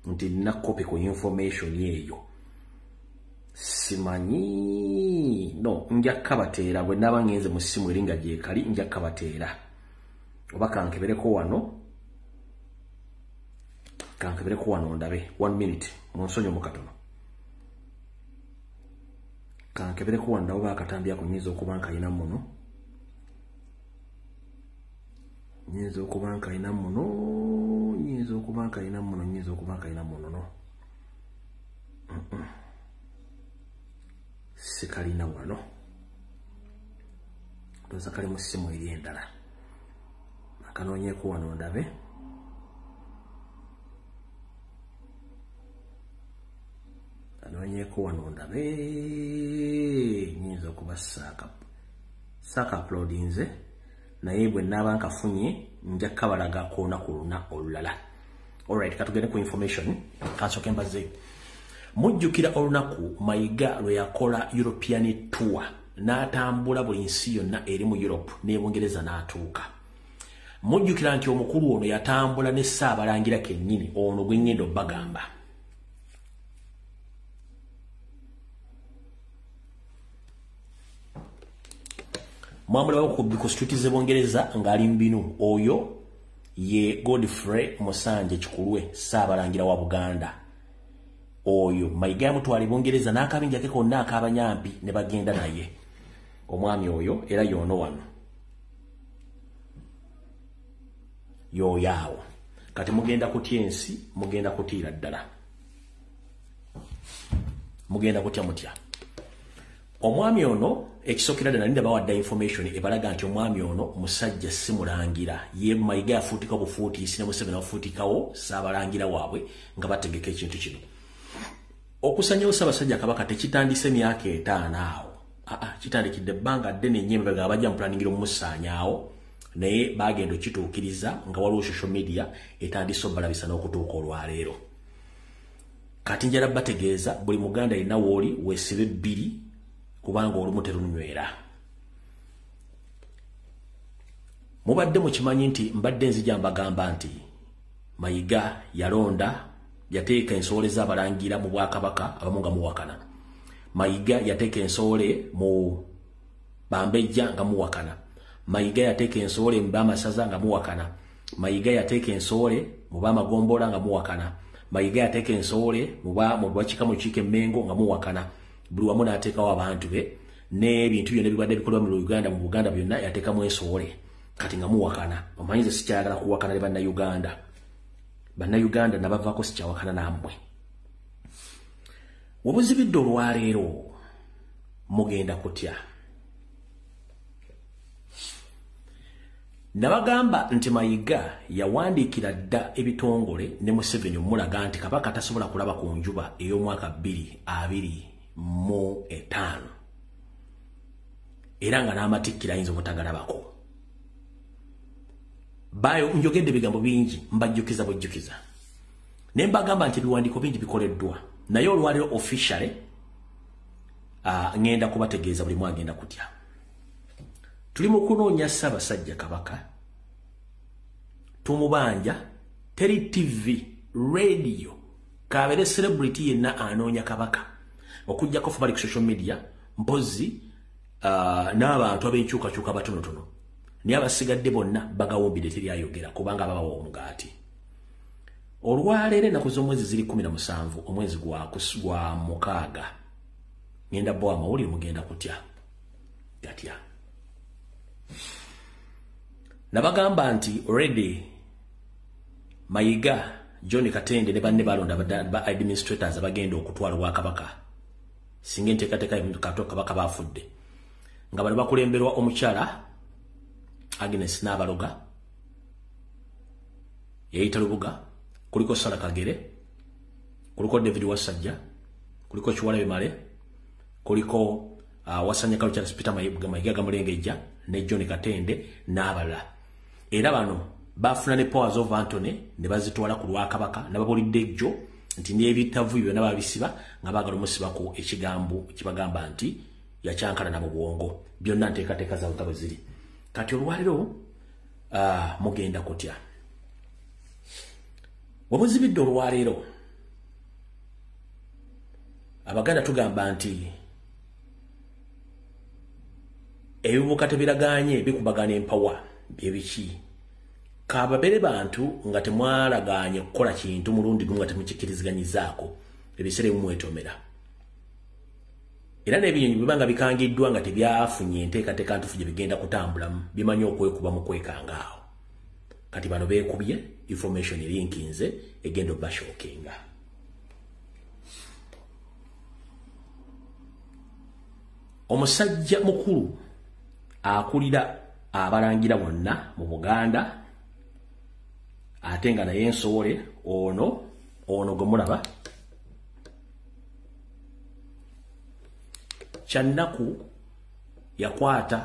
nti nina copy ku information eyo. Simanyi no nja kabateera bwe naba ngenze mu ssimu eringa gyekali nja kabateera oba kankebereko wano ndabe 1 minute munsonyo mu katono kankebereko wano ndabe akatambi ako nyinza okuba nkayina muno. Nyinza okuba nkayina muno no. Sikalina wano. Ndoza kali mu ssimu eri endala. Akanoonyeeko wano ndabe. Nyinza okuba saaka uploadinze. Naye bwe naba nkafunye nja kabalaga koona ku lunaku olulala. Alright, katugende ku information kansooke mbaze. Mujjukira olunaku Mayiga lwe yakola European tour n'atambula buli nsi yonna eri mu Europe ne Bungereza n'atuuka. Mujjukira nti omukulu ono yatambula ne Ssaabalangira kennyini ono gwe ngendo bagamba. Mwamula wako kubikositukize Bungereza ngali mbinu oyo ye Godfrey Musanje Kikulwe Ssaabalangira wa Buganda. Oyo Mayiga yamutwala Bungereza n'akabinja ke konna ak'abanyampi ne bagenda naye. Omwami oyo era yono wano. Yaawo. Kati mugenda kutya ensi, mugenda kutiira ddala. mugenda kutya mutya omwami ono ekisokera ddala ninde bawadda information ebalaga nti omwami ono musajja simulangira ye Mayiga yafuutika bufuutiisi ne Museveni afuutikawo saabalangira waabwe nga bategeka ekintu kino okusanyawo Ssaabasajja Kabaka tekitandise myaka 5 awo kitandikidde ebbanga ddene nnyo emabega abajja mu planning okumusanyaawo naye bagenda okituukiriza nga waliwo social media etandise obalabisa n'okutuuka olwaleero kati njala bategeeza buli muganda alina wooli weesibe 2 kubanga olumu terunywera mubadde mukimanyi nti mbadde nzija mbagamba nti Mayiga yalonda yateeka ensole z'abalangira mu Bwakabaka abamu nga muwakana Mayiga yateeka ensole mu Bambejja nga muwakana Mayiga yateeka ensole mu Bamasaza nga muwakana Mayiga yateeka ensole mu Bamagombola nga muwakana Mayiga yateeka ensole mu Bwakika mu Kike Mengo nga muwakana buli wamu n'ateekawo abantu be n'ebintu byonna bibadde bikolwa mu Uganda mu Buganda byonna yateekamu ensole kati nga muwakana omanyize sikyayagala kuwakana ne bannayuganda nabavaako sikyawakana nammwe webuzibidde olwaleero mugenda kutya nabagamba nti Mayiga yawandiikira dda ebitongole ne Museveni omulaga nti Kabaka tasobola kulaba ku njuba ey'omwaka 2025 era nga n'amatikkira ayinza obutagalabako bayo njogedde bigambo bingi mbajjukiza bujjukiza ne mbagamba nti ebiwandiiko bingi bikoleddwa naye olwaleero officially ngenda kubategeeza buli mwagenda kutya tuli mu kunoonya Ssaabasajja Kabaka tumubanja teri TV radio kabere celebrity yenna anoonya Kabaka okujjako ffe bali ku social media mpozi n'abantu ab'enkyukakyuka batonotono niye abasigadde bonna bagawumbidde teryayogera kubanga babawa omugaati olwaleero ennaku z'omwezi ziri 17 omwezi gwa mukaaga ngenda bwa amawulire mugenda kutya gatya nabagamba nti already Mayiga John Katende ne banne balonda ba administrators abagenda okutwala Bwakabaka singa enteekateeka Kabaka bafudde nga bano bakulemberwa omukyala Agnes Nabaloga yayita Lubuga kuliko Sara Kagere kuliko David Wasajja kuliko Kiwalabe Male kuliko Wasanya Culture Peter Mayiga Gamulengejja ne John Katende n'abalala era bano bafuna ne powers of Anthony ne bazitwala ku Lwakabaka nababulidde ejjo nti n'ebitavu byonna babisiba nga baagala omusibako ekigambo kibagamba nti yakyankana na mu bwongo byonna nteekateeka za bwe ziri kati olwaleero mugenda kutya wabuzibidde olwaleero Abaganda tugamba nti ebibuka tebiraganye bikubagana empawa byebiki kababere bantu nga temwalaganye kukola kintu mulundi gumu nga temukikirizganyizaako ebisere mumwetomera era n'ebinyonyi bibanga bikangiddwa nga tebyafunye enteekateeka ntufu gye bigenda kutambulamu bimanyi okwekuba mu kwekanga awo kati bano beekubye information erinkinze egenda obashookinga omusajja mukulu akulira abalangira bonna mu Buganda ate nga naye ensowole ono gwe mulaba kyannaku yakwata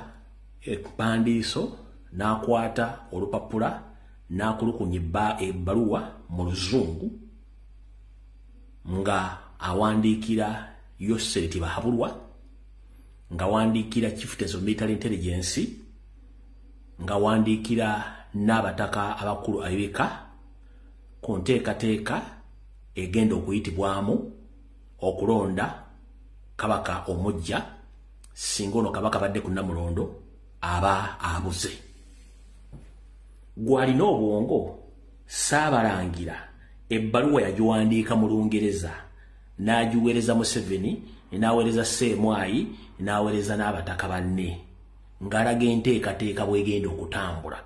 ekpandiiso n'akwata olupapula n'akulukunya ebbaluwa mu Luzungu nga awandiikira Yosereti Bahabulwa nga awandiikira Chieftains of Military Intelligence nga awandiikira n'abataka abakulu ab'eka ku nteekateeka egenda okuyitibwamu okulonda Kabaka omujja singa ono Kabaka badde ku Namulondo aba abuze gwalina obwongo Saabalangira ebbaluwa yagiwandiika mu Lungereza n'agiweereza Museveni n'aweereza Ssemwayi n'aweereza n'abataka banne ng'alaga enteekateeka bw'egenda okutambula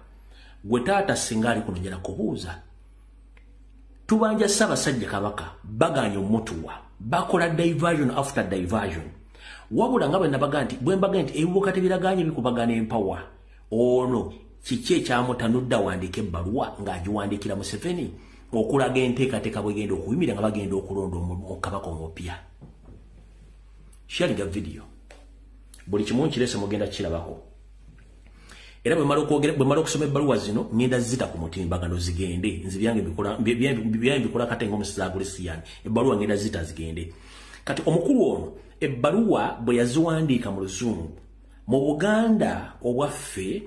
gwe taata singa ali kuno njala kubuuza tubanja Ssaabasajja Kabaka baganya omutuwa bakola diversion after diversion wabula nga bwe nabaga nti bwe mbaga nti ebibuka tebiraganye bikubagana empower ono kiki ekyamutanudda wandika ebbaluwa ng'agiwandikira Museveni okulaga enteekateeka bwegenda okuyimira nga bagenda okulonda Kabaka omupya. Sharing video buli kimu nkirese mugenda kirabako era bwe mala okusoma ebbaluwa zino ngenda zita ku mutimbagano zigende nzi byange bikola kate ng'omusaagulisiyani ebbaluwa ngenda zita zigende kati omukulu ono ebbaluwa bwe yaziwandiika mu Luzungu mu Buganda obwaffe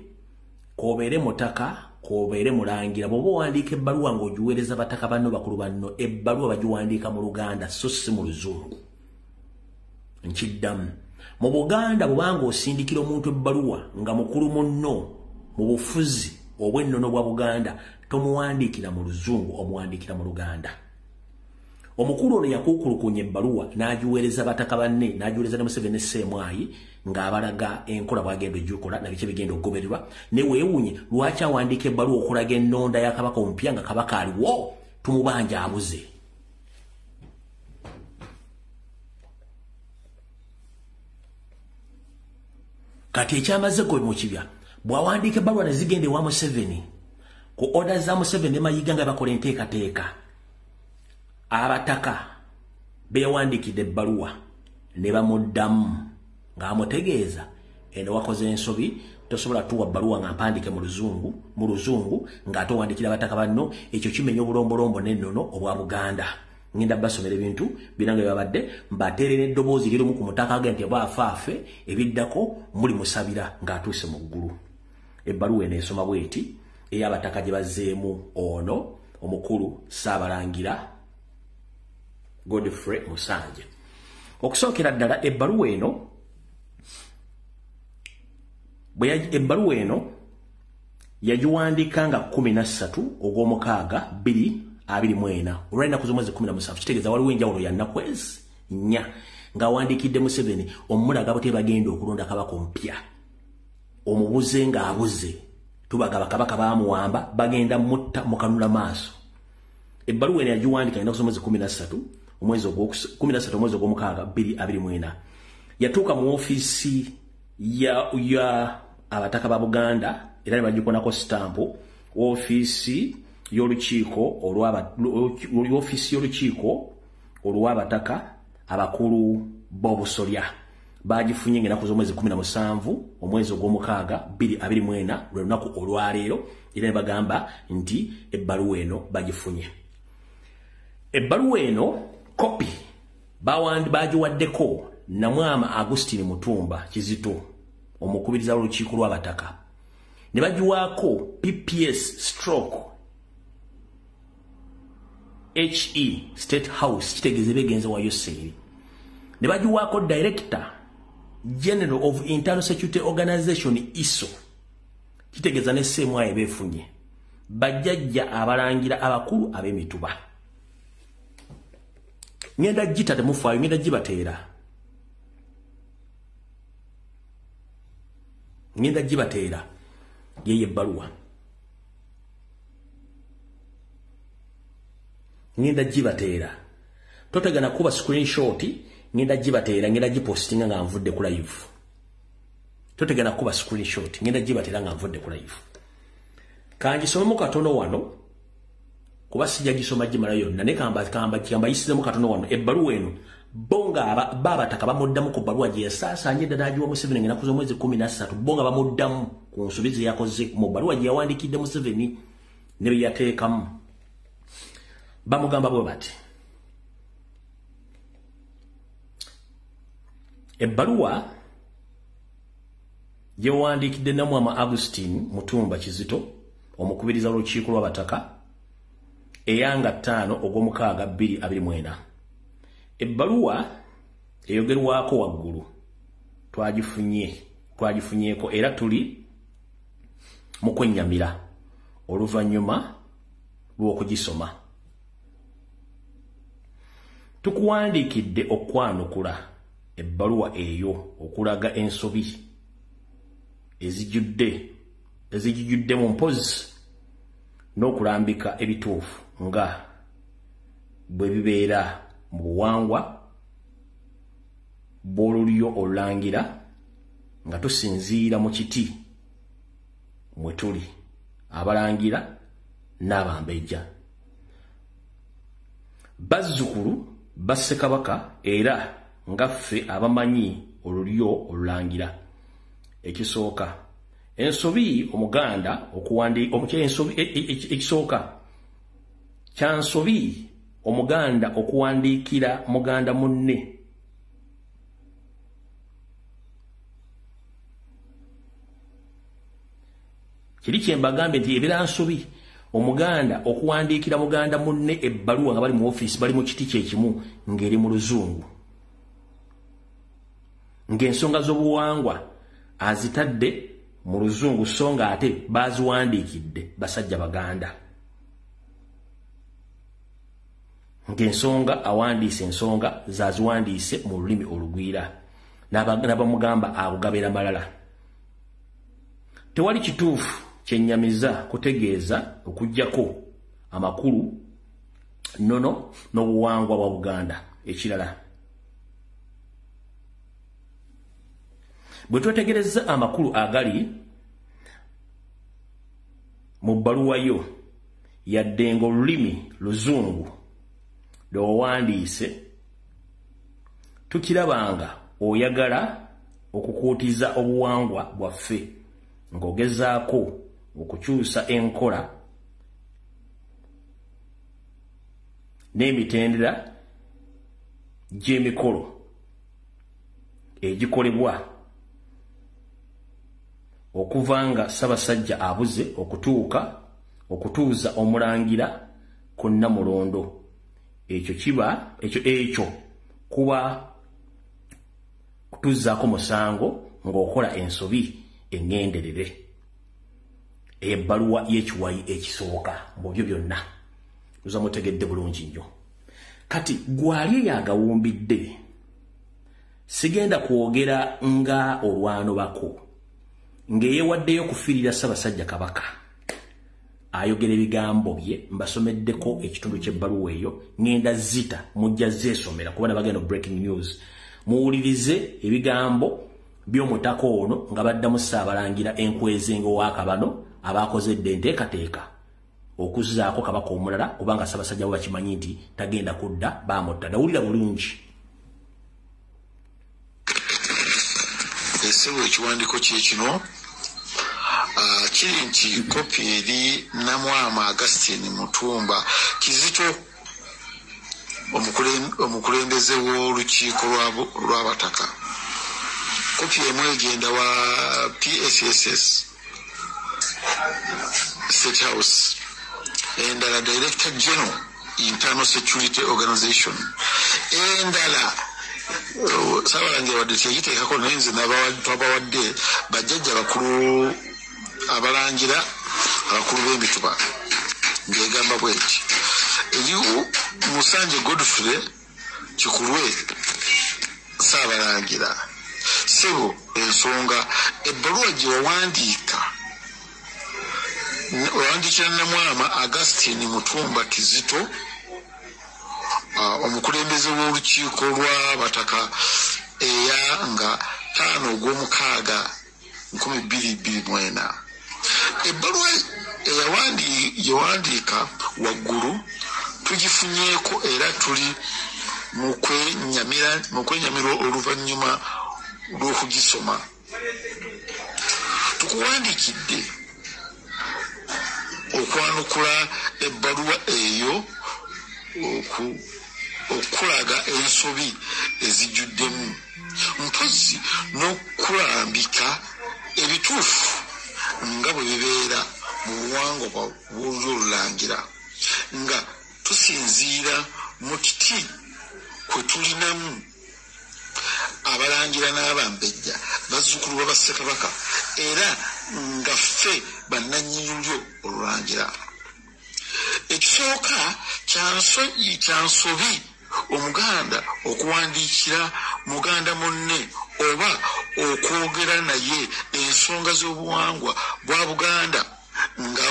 kobeere mutaka kobeere mulangira bw'oba owandiika ebbaluwa ng'ogiweereza bataka banno bakulu banno ebbaluwa bagiwandiika mu Luganda so si mu Luzungu. Nkiddamu mu Buganda bw'obanga osindikira omuntu ebbaluwa nga mukulu munno mu bufuzi obw'ennono bwa Buganda tomuwandiikira mu Luzungu omuwandiikira mu Luganda. Omukulu ono yakuukulukunya ebbaluwa n'agiweereza bataka banne n'agiweereza ne Museveni Ssemwayi ng'abalaga enkola bw'agenda ogikola na biki bigenda okugobererwa ne weewuunye lwaki awandiika ebbaluwa okulaga ennonda ya Kabaka omupya nga Kabaka aliwo tumubanja abuze. Kati ekyamaze gwe mu kibya bw'awandiika ebbaluwa ne zigenda ewa Museveni ku order za Museveni ne Mayiga nga bakola enteekateeka abataka beewandikidde ebbaluwa ne bamuddamu ng'amutegeeza eno wakoze ensobi tosobola tuwa bbaluwa nga mpandike mu Luzungu ng'ate owandikira abataka banno ekyo kimenya obulombolombo n'ennono obwa Buganda. Ngenda basomera ebintu binange babadde mbateerera eddoboozi lirimu ku mutaka agenti abafaafe ebiddako muli musabira ng'atuuse mu ggulu. Ebbaluwa eno esoma bweti ey'abataka gye bazzeemu ono omukulu Ssaabalangira Godfrey Musanje. Okusookera ddala ebbaluwa eno yagiwandiika nga 13 ogw'omukaaga 2024 olw'ennaku z'omwezi 17 kitegeeza waliwo enjawulo ya nnaku 4 ng'awandiikidde Museveni omulaga bwe bagenda okulonda Kabaka omupya omubuze ng'abuze tubagaba Kabaka baamuwamba bagenda mutta mukanula maaso. Ebbaluwa eno yagiwandiika ennaku z'omwezi 17 omwezi ogw'omukaaga 2024 yatuuka mu ofiisi ya abataka ba Buganda era ne bagikonako sitampu ofiisi y'olukiiko olw'abataka abakulu b'obusolya bagifunye ng'ennaku z'omwezi 17 omwezi ogw'omukaaga 2024 lwe lunaku olwaleero era ne bagamba nti ebbaluwa eno bagifunye. Ebbaluwa eno kopi bagiwaddeko Namwama Agustine Mutumba Kizito omukubiriza w'olukiiko lw'abataka ne bagiwaako PPS HE State House kitegeeza begenze wayo seeri ne bagiwaako Director General of Internal Security Organization ISO kitegeeza ne Ssemwayi beefunye bajjajja abalangira abakulu ab'emituba. Ngenda gita temufaayo ngenda gibateera yeye ebbaluwa ngenda gibateera totegana kuba screenshot ngenda gibateera ngenda gipostinga nga nvudde ku live totegana kuba screenshot ngenda gibateera nga nvudde ku live kangisomemu katono wano kuba sijja gisoma gimala yonna ne kamba yisizemu katono wano ebbaluwa eno bonga babataka bamuddamu ku bbaluwa gye yasaasaanye ddala agiwa Museveni ng'ennaku z'omwezi 13 bonga bamuddamu ku nsubizi yakoze mu bbaluwa gye yawandikidde Museveni ne bye yateekamu bamugamba bwe bati ebbaluwa gye wandikidde Namwama Agustine Mutumba Kizito omukubiriza w'olukiiko lw'abataka eyanga 5 ogw'omukaaga 2024 ebbaluwa eyogerwako waggulu twagifunyeeko era tuli mu kwennyamira oluvannyuma lw'okugisoma. Tukuwandiikidde okwanukula ebbaluwa eyo okulaga ensobi ezijjudde mu mpozi n'okulambika ebituufu nga bwe bibeera mu buwangwa bw'olulyo olulangira nga tusinziira mu kiti mwe tuli abalangira n'abambejja bazzukulu ba Ssekabaka era nga ffe abamanyi olulyo olulangira. Ekisooka ensobi omuganda ekisooka kyansobi omuganda okuwandiikira muganda munne kiri kyembagambye nti ebiransobi omuganda okuwandiikira muganda munne ebbaluwa nga bali mu office bali mu kiti kyekimu ng'eri mu luzungu ng'ensonga z'obuwangwa azitadde mu luzungu so nga ate baziwandiikidde basajja baganda ng'ensonga awandiise ensonga zaziwandiise mu lulimi olugwira n'abamugamba agugabira malala. Tewali kituufu kyennyamiza kutegeeza okuggyako amakulu nnono n'obuwangwa bwa Buganda. Ekirala bwe twetegereza amakulu agali mu bbaluwa yo yadde ng'olulimi luzungu lw'owandiise tukirabanga oyagala okukuutiza obuwangwa bwaffe ng'ogezaako okukyusa enkola n'emitendera gy'emikolo egikolebwa okuva nga Ssaabasajja abuze okutuuza omulangira ku Nnamulondo. Ekyo kuba kutuzaako musango ng'okola ensobi eŋŋenderere. Ebbaluwa y'ekiwayi ekisooka mu byo byonna uza mutegedde bulungi nnyo. Kati gwali yagawumbidde sigenda kwogera nga olwano bako ng'eyeewaddeyo kufiirira Ssaabasajja Kabaka ayogera ebigambo bye mbasomeddeko ekitundu ky'ebbaluwa eyo ngenda zita mujja zeesomera kuba nabagenda breaking news muwulirize ebigambo by'omutaka ono nga baddamu Ssaabalangira Enkwezengo wa Kabano abaakozedde enteekateeka okuzzaako Kabaka omulala kubanga Ssaabasajja we bakimanyi nti tagenda kudda baamutta. Nawulira bulungi esewo ekiwandiiko kyekino kiri nti kopi eri Namwama Augustine Mutumba Kizito omukulembeze w'olukiiko lw'abataka. Kopi emu egenda wa PSSS State House endala Director General Internal Security Organization endala Ssaabalangira wadde tekiteekako nenze n'abawadde bajjajja bakulu abalangira abakulu b'emituba ng'egamba bweti eriwo Musanje Godfrey Kikulwe Ssaabalangira sebo ensonga ebbaluwa gye wawandiikira Namwama Augustine Mutumba Kizito omukulembeze w'olukiiko lw'abataka eya nga 5 Ogw'omukaaga 2024. Ebbaluwa yawandiika waggulu tugifunyeeko era tuli mu kwenyamira oluvannyuma lw'okugisoma. Tukuwandiikidde okwanukula ebbaluwa eyo okulaga ensobi ezijjuddemu mpozi n'okulambika ebituufu nga bwe bibeera mu buwangwa bw'olulyo olulangira nga tusinziira mu kiti kwe tulinamu abalangira n'abambejja bazzukulu ba Ssekabaka era nga ffe bannannyini lulyo olulangira. Ekisooka kyansobi omuganda okuwandiikira muganda munne oba okwogera naye ensonga z'obuwangwa bwa Buganda nga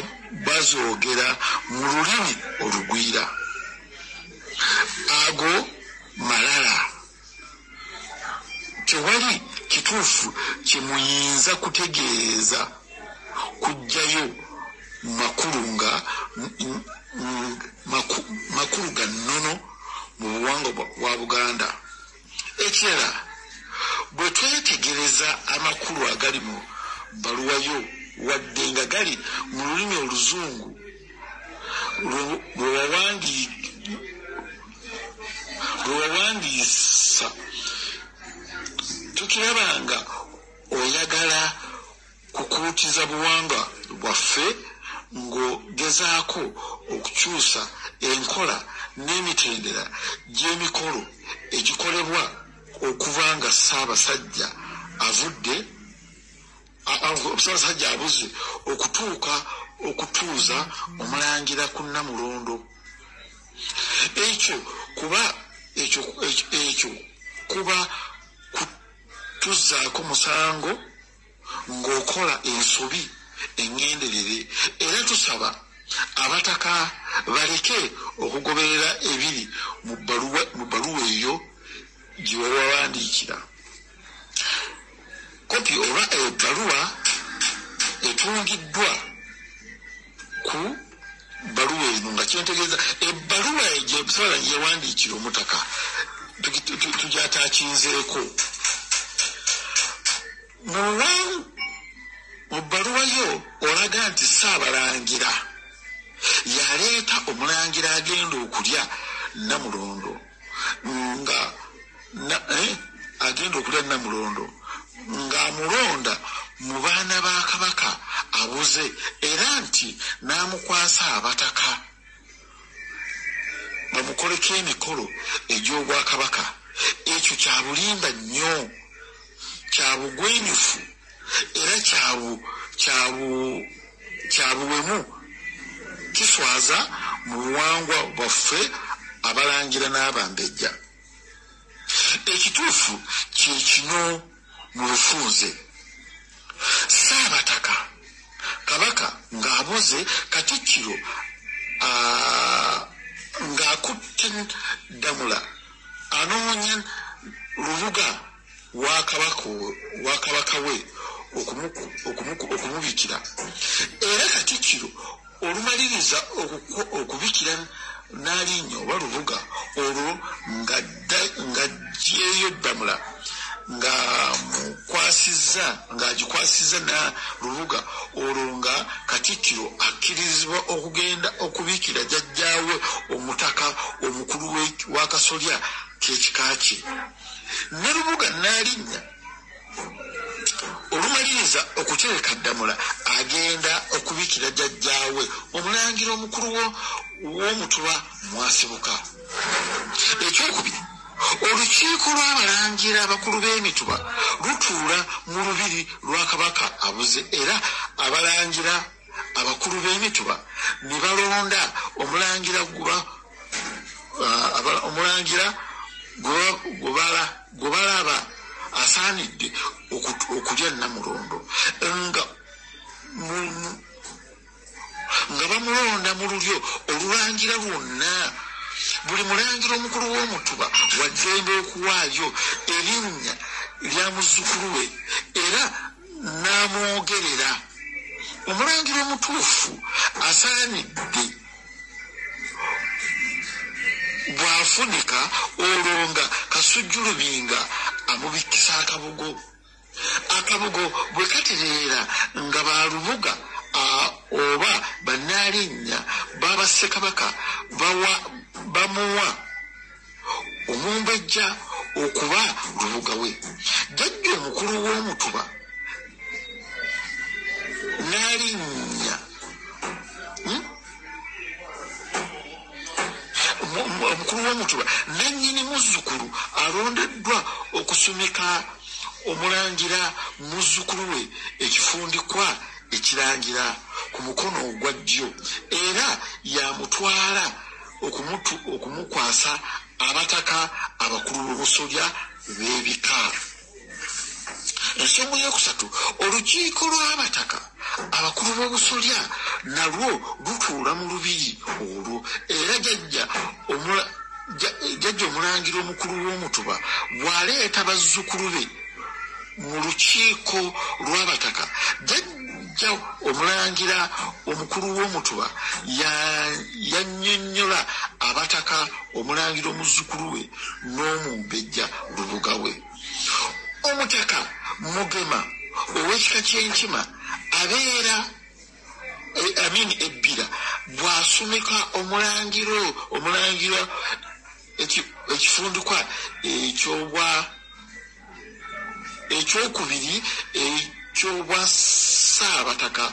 bazoogera mu lulimi olugwira. Ago malala tewali kituufu kye muyinza kutegeeza kujjayo makulu ga nnono mu buwangwa bwa Buganda. Ekirala, bwe twetegereza amakulu agali mu bbaluwayo wadde nga gali mu lulimi Oluzungu lwe wawandiisa, tukiraba nga oyagala kukuutiza buwangwa bwaffe ng'ogezaako okukyusa enkola n'emitendera gy'emikolo egikolebwa okuva nga Ssaabasajja abuze okutuuka okutuuza Omulangira ku Namulondo. Ekyo kuba kutuzaako musango ng'okola ensobi engenderere, era tusaba abataka baleke okugoberera ebiri mu bbaluwa eyo gye bawandiikira. Kopi oba ebbaluwa etungiddwa ku bbaluwa eno nga kyentegeeza ebbaluwa gye Ssaabasajja gye yawandiikira omutaka tugyataakinzeeko. Mu bbaluwa yo olaga nti Ssaabalangira yaleeta Omulangira agenda okulya Namulondo ng'amulonda mu baana ba Kabaka abuze, era nti n'amukwasa abataka bamukoleko emikolo egy'Obwakabaka. Ekyo kya bulimba nnyo, kya bugwenyufu era kya buwemu, kiswaza mu buwangwa bwaffe Abalangira n'Abambejja. Ekituufu kye kino mu bufunze. Ssaabataka Kabaka ng'abuze, Katikkiro ng'akutte Ddamula anoonya Lubuga wa Kabaka we okumubikira, era Katikkiro olumaliriza okubikira n'alinnya oba Lubuga olwo ng'aggyeyo Ddamula ng'agikwasizza na Lubuga, olwo nga Katikkiro akkirizibwa okugenda okubikira jjajjaawe Omutaka omukulu wa Kasolya k'ekika kye. Ne Lubuga n'alinnya olumaliriza okutereka Ddamula agenda okubikira jjajjaawe Omulangira omukulu w'Omutuba Mwasibuka. Ekyokubiri, olukiiko lw'Abalangira abakulu b'emituba lutuula mu lubiri lwa Kabaka abuze, era Abalangira abakulu b'emituba ne balonda Omulangira gwe balaba asaanidde okulya Namulondo, nga bamulonda mu lulyo olulangira lwonna. Buli mulangira omukulu w'Omutuba wa ddembe okuwaayo erinnya lya muzzukulu we era n'amwogerera. Omulangira omutuufu asaanidde bw'afunika olwo nga Kasujjulubinga amubikisa akabugo. Akabugo bwe katereera nga Balubuga oba Bannaalinnya baba Ssekabaka bamuwa Omumbejja okuba Lubuga we. Jjajja omukulu w'Omutuba n'alinnya omukulu w'Omutuba nannyini muzzukulu alondeddwa okusumika Omulangira muzzukulu we ekifundikwa ekirangira ku mukono ogwa ddyo, era yamutwala okumukwasa abataka abakulu b'obusolya b'ebika. Ensonga eyokusatu, olukiiko lw'abataka abakulu b'obusolya nalwo lutuula mu lubiri olwo, era jjajja Omulangira omukulu w'Omutuba bw'aleeta bazzukulu be mu lukiiko lw'abataka jjajja omulangira omukulu w'omutuba yannyonnyola abataka omulangira omuzzukulu we n'omumbejja lubuga we. Omutaka Mugema ow'ekika ky'Enkima abeera ebbira bw'asomeka omulangira ekifundikwa ekyokubiri ekyobwa Ssaabataka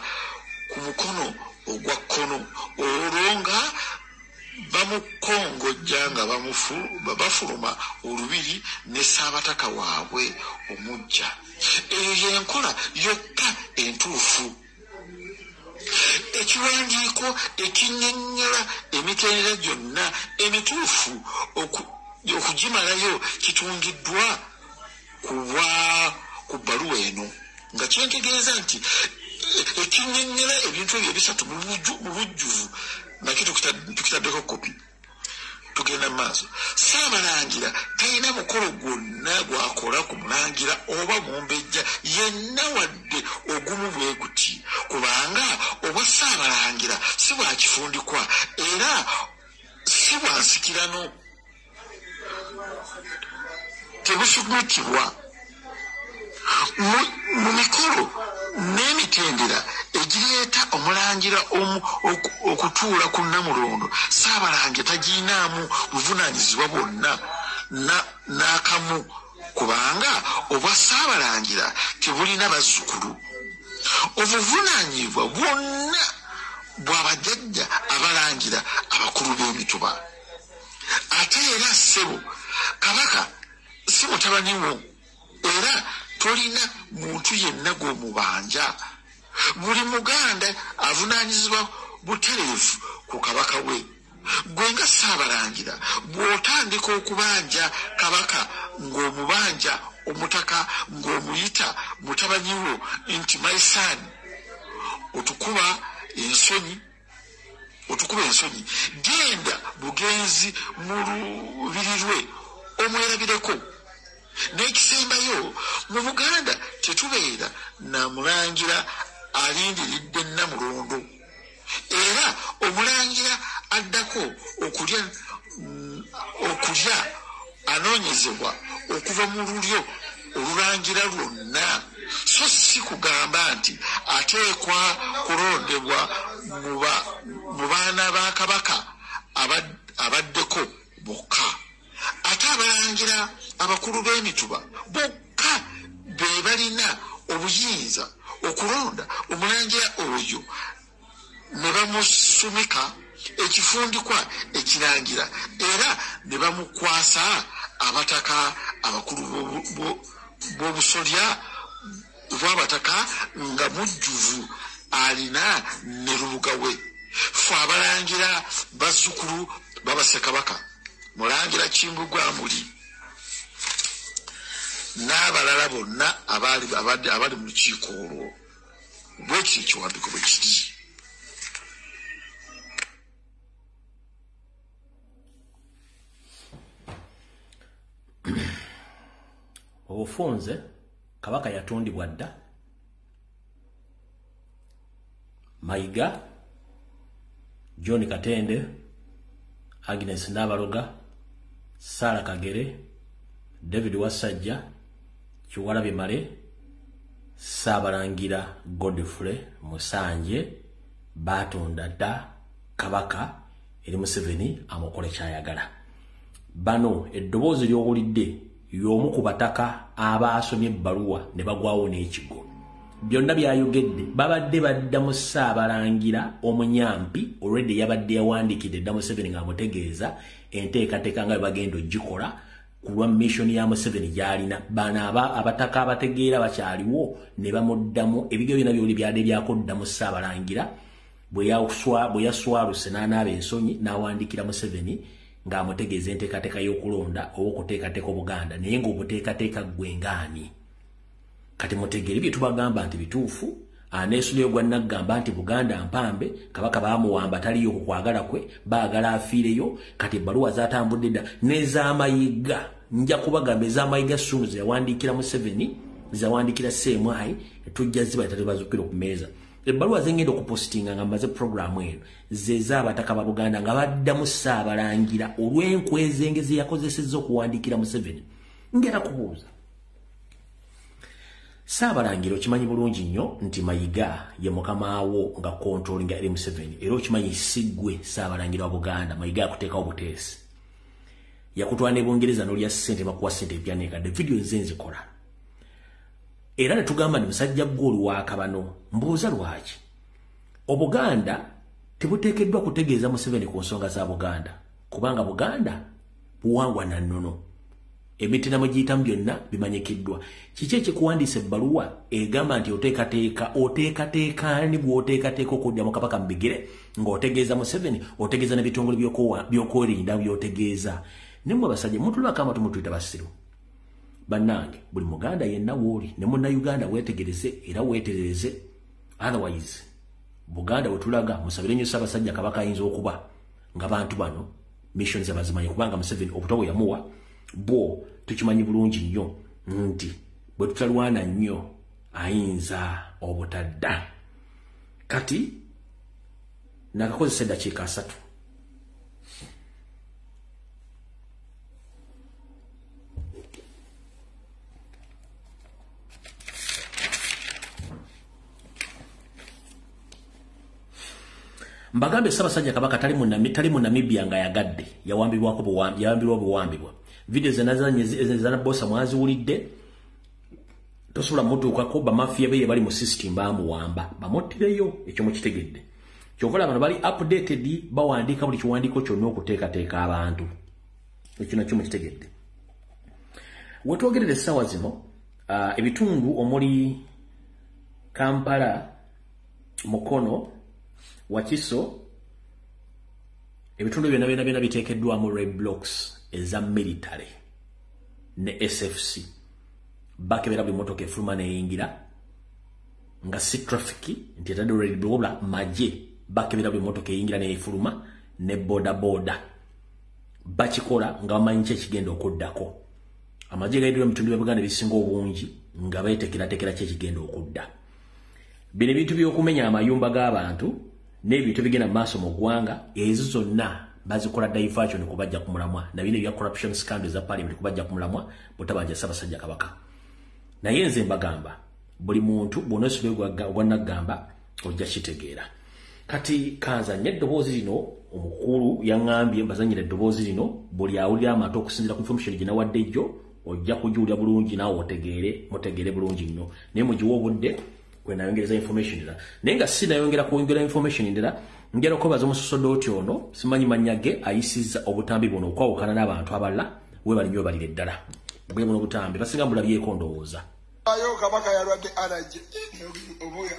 ku mukono ogwa kkono, olwo nga bamukongojja nga bafuluma olubiri ne Ssaabataka waabwe omujja. Eyo y'enkola yokka entuufu. Ekiwandiiko ekinnyonnyola emitendera gyonna emituufu okugimalayo kitungiddwa ku bbaluwa eno, nga kyentegeeza nti ekinnyonnyola ebintu ebyo ebisatu mu bujjuvu nakyo tukitaddeko kopi. Tugenda mu maaso. Ssaabalangira talina mukolo gwonna gwakola ku mulangira oba mumbejja yenna wadde ogumu bwe guti, kubanga obwa Ssaabalangira si bwa kifundikwa era si bwa nsikirano, tebusumitibwa mu mikolo n'emitendera egireeta omulangira okutuula ku Namulondo. Ssaabalangira tagiinaamu buvunaanyizibwa bwonna n'akamu, kubanga obwa Ssaabalangira tebulina bazzukulu. Obuvunaanyizibwa bwonna bwa bajjajja abalangira abakulu b'emituba. Ate era ssebo Kabaka si mutabani wo, era tolina muntu yenna gw'omubanja. Buli Muganda avunaanyizibwa butereevu ku Kabaka we. Gwe nga Ssaabalangira bw'otandika okubanja Kabaka ng'omubanja omutaka ng'omuyita mutabani wo nti my son, otukuba ensonyi. Genda bugenzi mu lubiri lwe omwerabireko. N'ekisembayo mu Buganda tetubeera na mulangira alindiridde Namulondo, era omulangira addako okulya anoonyezebwa okuva mu lulyo olulangira lwonna, so si kugamba nti ateekwa kulondebwa mu baana ba Kabaka abaddeko bokka. Ate abalangira abakulu b'emituba bokka be balina obuyinza okulonda omulangira oyo ne bamusumika ekifundikwa ekirangira, era ne bamukwasa abataka abakulu b'obusolya bw'abataka nga mujjuvu alina ne lubuga we. Ffe abalangira bazzukulu b'Abassekabaka, Mulangira Kimbugwa Muli n'abalala bonna abali mu lukiiko olwo, bwekiri ekiwandiiko bwe kiri. Obufunze Kabaka yatundibwa dda. Mayiga, John Katende, Agnes Nabaloga, Sarah Kagere, David Wasajja, Kiwalabe Male, Ssaabalangira Godfrey Musanje batonda dda Kabaka eri Museveni amukole kyayagala. Bano eddoboozi ly'owulidde y'omu ku bataka abaasomye ebbaluwa ne bagwawo n'ekigo. Byonna byayogedde babadde badda mu Ssaabalangira omunyampi already yabadde yawandiikidde dda Museveni ng'amutegeeza enteekateeka nga bagenda ogikola ku lwa mission ya Museveni gy'alina. Bano abataka abategeera bakyaliwo ne bamuddamu ebigyo byonna byoli byadde byakodda mu Ssaabalangira bwe yaswaluse n'anaaba ensonyi n'awandiikira Museveni ng'amutegeeza enteekateeka y'okulonda oba okuteekateeka Obuganda, naye ng'obuteekateeka gwe ngaani. Kati mutegeere bye tubagamba nti bituufu. Aneesulyo gwa Nagamba nti Buganda mpambe, Kabaka baamuwamba taliyo ku kwagala kwe, baagala afiireyo. Kati ebbaluwa zaatambudde dda n'ez'Amayiga. Nja kubagamba ez'Amayiga Ssunuzi yawandiikira Museveni zawandikira semwai tujja ziba tatebazukira ku meza ebbaluwa zengenda okupostinga nga mbaze programu eno zeza abataka ba Buganda nga badda mu Ssaabalangira olw'enkwezi engezi yakozesezza okuwandikira Museveni ngera kubuuza Ssaabalangira okimanyi bulungi nnyo nti Mayiga ye mukamaawo nga controllinga eri Museveni era okimanyi Siggwe Ssaabalangira wa Buganda Mayiga akuteekawo buteesi yakutwala ne Bungereza n'olya ssente bakuwa ssente ebyanekadde video nze nzikola era ne tugamba ni musajja ggoolu wa Kabano mbuuza lwaki Obuganda tebuteekeddwa kutegeeza Museveni ku nsonga za Buganda kubanga Buganda buwangwa na nnono emitina mu giyitamu byonna bimanyikiddwa kiki ekikuwandiisa ebbaluwa egamba nti oteekateeka ni bw'oteekateeka okudda mu Kabaka mu bigere ng'otegeeza Museveni otegeeza n'ebitongole by'okwerinda by'otegeeza nimwe basajja mutulwako amatu mutuyita basiru bannange buli Muganda yenna wooli ne Munnayuganda weetegereze era weetereze otherwise Buganda wetulaga musabire nnyo Ssaabasajja Kabaka ayinza okuba nga bantu bano missions abazimanyi kubanga Museveni obutabo yamuwa bo tukimanyi bulungi nnyo nti bwe tutalwana nnyo ayinza obutadda kati nakakozesa eddakiika 3 mbagambe Ssaabasajja Kabaka tali mu Namibia nga yagadde yawambibwa buwambibwa video zana bosa mwaziwulidde tosobola mutuukako bamafia be bali mu system bamuwamba bamottireyo ekyo mukitegedde kyokola bano bali updated bawandiika buli kiwandiiko kyonna okuteekateeka abantu ekyo nakyo mukitegedde wetwogerera essaawa zino ebitundu omuli Kampala Mukono Wakiso ebitundu byonna biteekeddwamu red blocks eza military ne SFC bakebera buli motoka efuluma neyingira nga si traffic nti etadde red block maje bakebera buli motoka eyingira neyefuluma ne boda bakikola nga bamanyi ki ekigenda okuddako amaje gaidira mu bitundu bya Buganda bisinga obungi nga beetekeratekera ki ekigenda okudda bino ebintu by'okumenya amayumba g'abantu n'ebintu bigenda mu maaso mu ggwanga ezo zonna bazikola diversion kubajja ku mulamwa na bino bya corruption scandal za parliament kubajja ku mulamwa butabanja Ssaabasajja Kabaka naye nze mbagamba buli muntu bw'onosobye gwanagamba ojja kitegeera kati kanza n'eddoboozi lino omukulu yaŋŋambye mbazanyira eddoboozi lino buli awulira amata okusinzira ku information gye nawadde jjo ojja kugiwulira bulungi naawe mutegeere bulungi nnyo naye mugiwa obudde kwe nayongereza information ndala naye nga sinayongera kwongera information ndala ngera okubaza omusosodooti ono simanyi mannya ge ayisizza obutambi buno okwawukana n'abantu abalala we bali nnyo balire ddala bwe buno obutambi basinga mbulabyeko ndowooza ayo Kabaka yalwadde allergy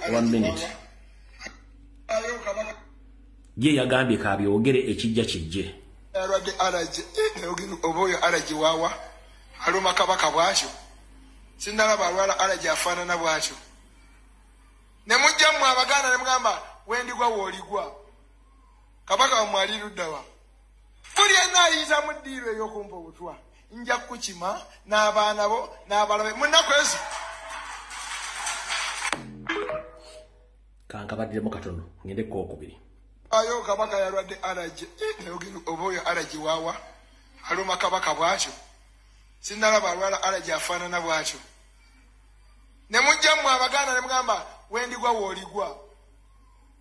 1 minute ayo Kabaka ye yagambye kabyogere ekijja kijje yalwadde allergy oboyo allergy wawa aluma Kabaka bwakyo sinalaba alwala allergy afaanana bwakyo ne mujja mu Abaganda ne mugamba wendigwa wooligwa Kabaka wamwali luddawa buli yenna ayinza mu ddiiro ey'okumpa obutwa nja kukima n'abaana bo n'abalabe munaku ezo kankabaddemu katono ngende kookubiri ayo Kabaka yalwadde allergy oboyo allergy wawa aluma Kabaka bwakyo sinalaba alwala allergy afaanana bwakyo ne mujja mu Abaganda ne mugamba wendigwa wooligwa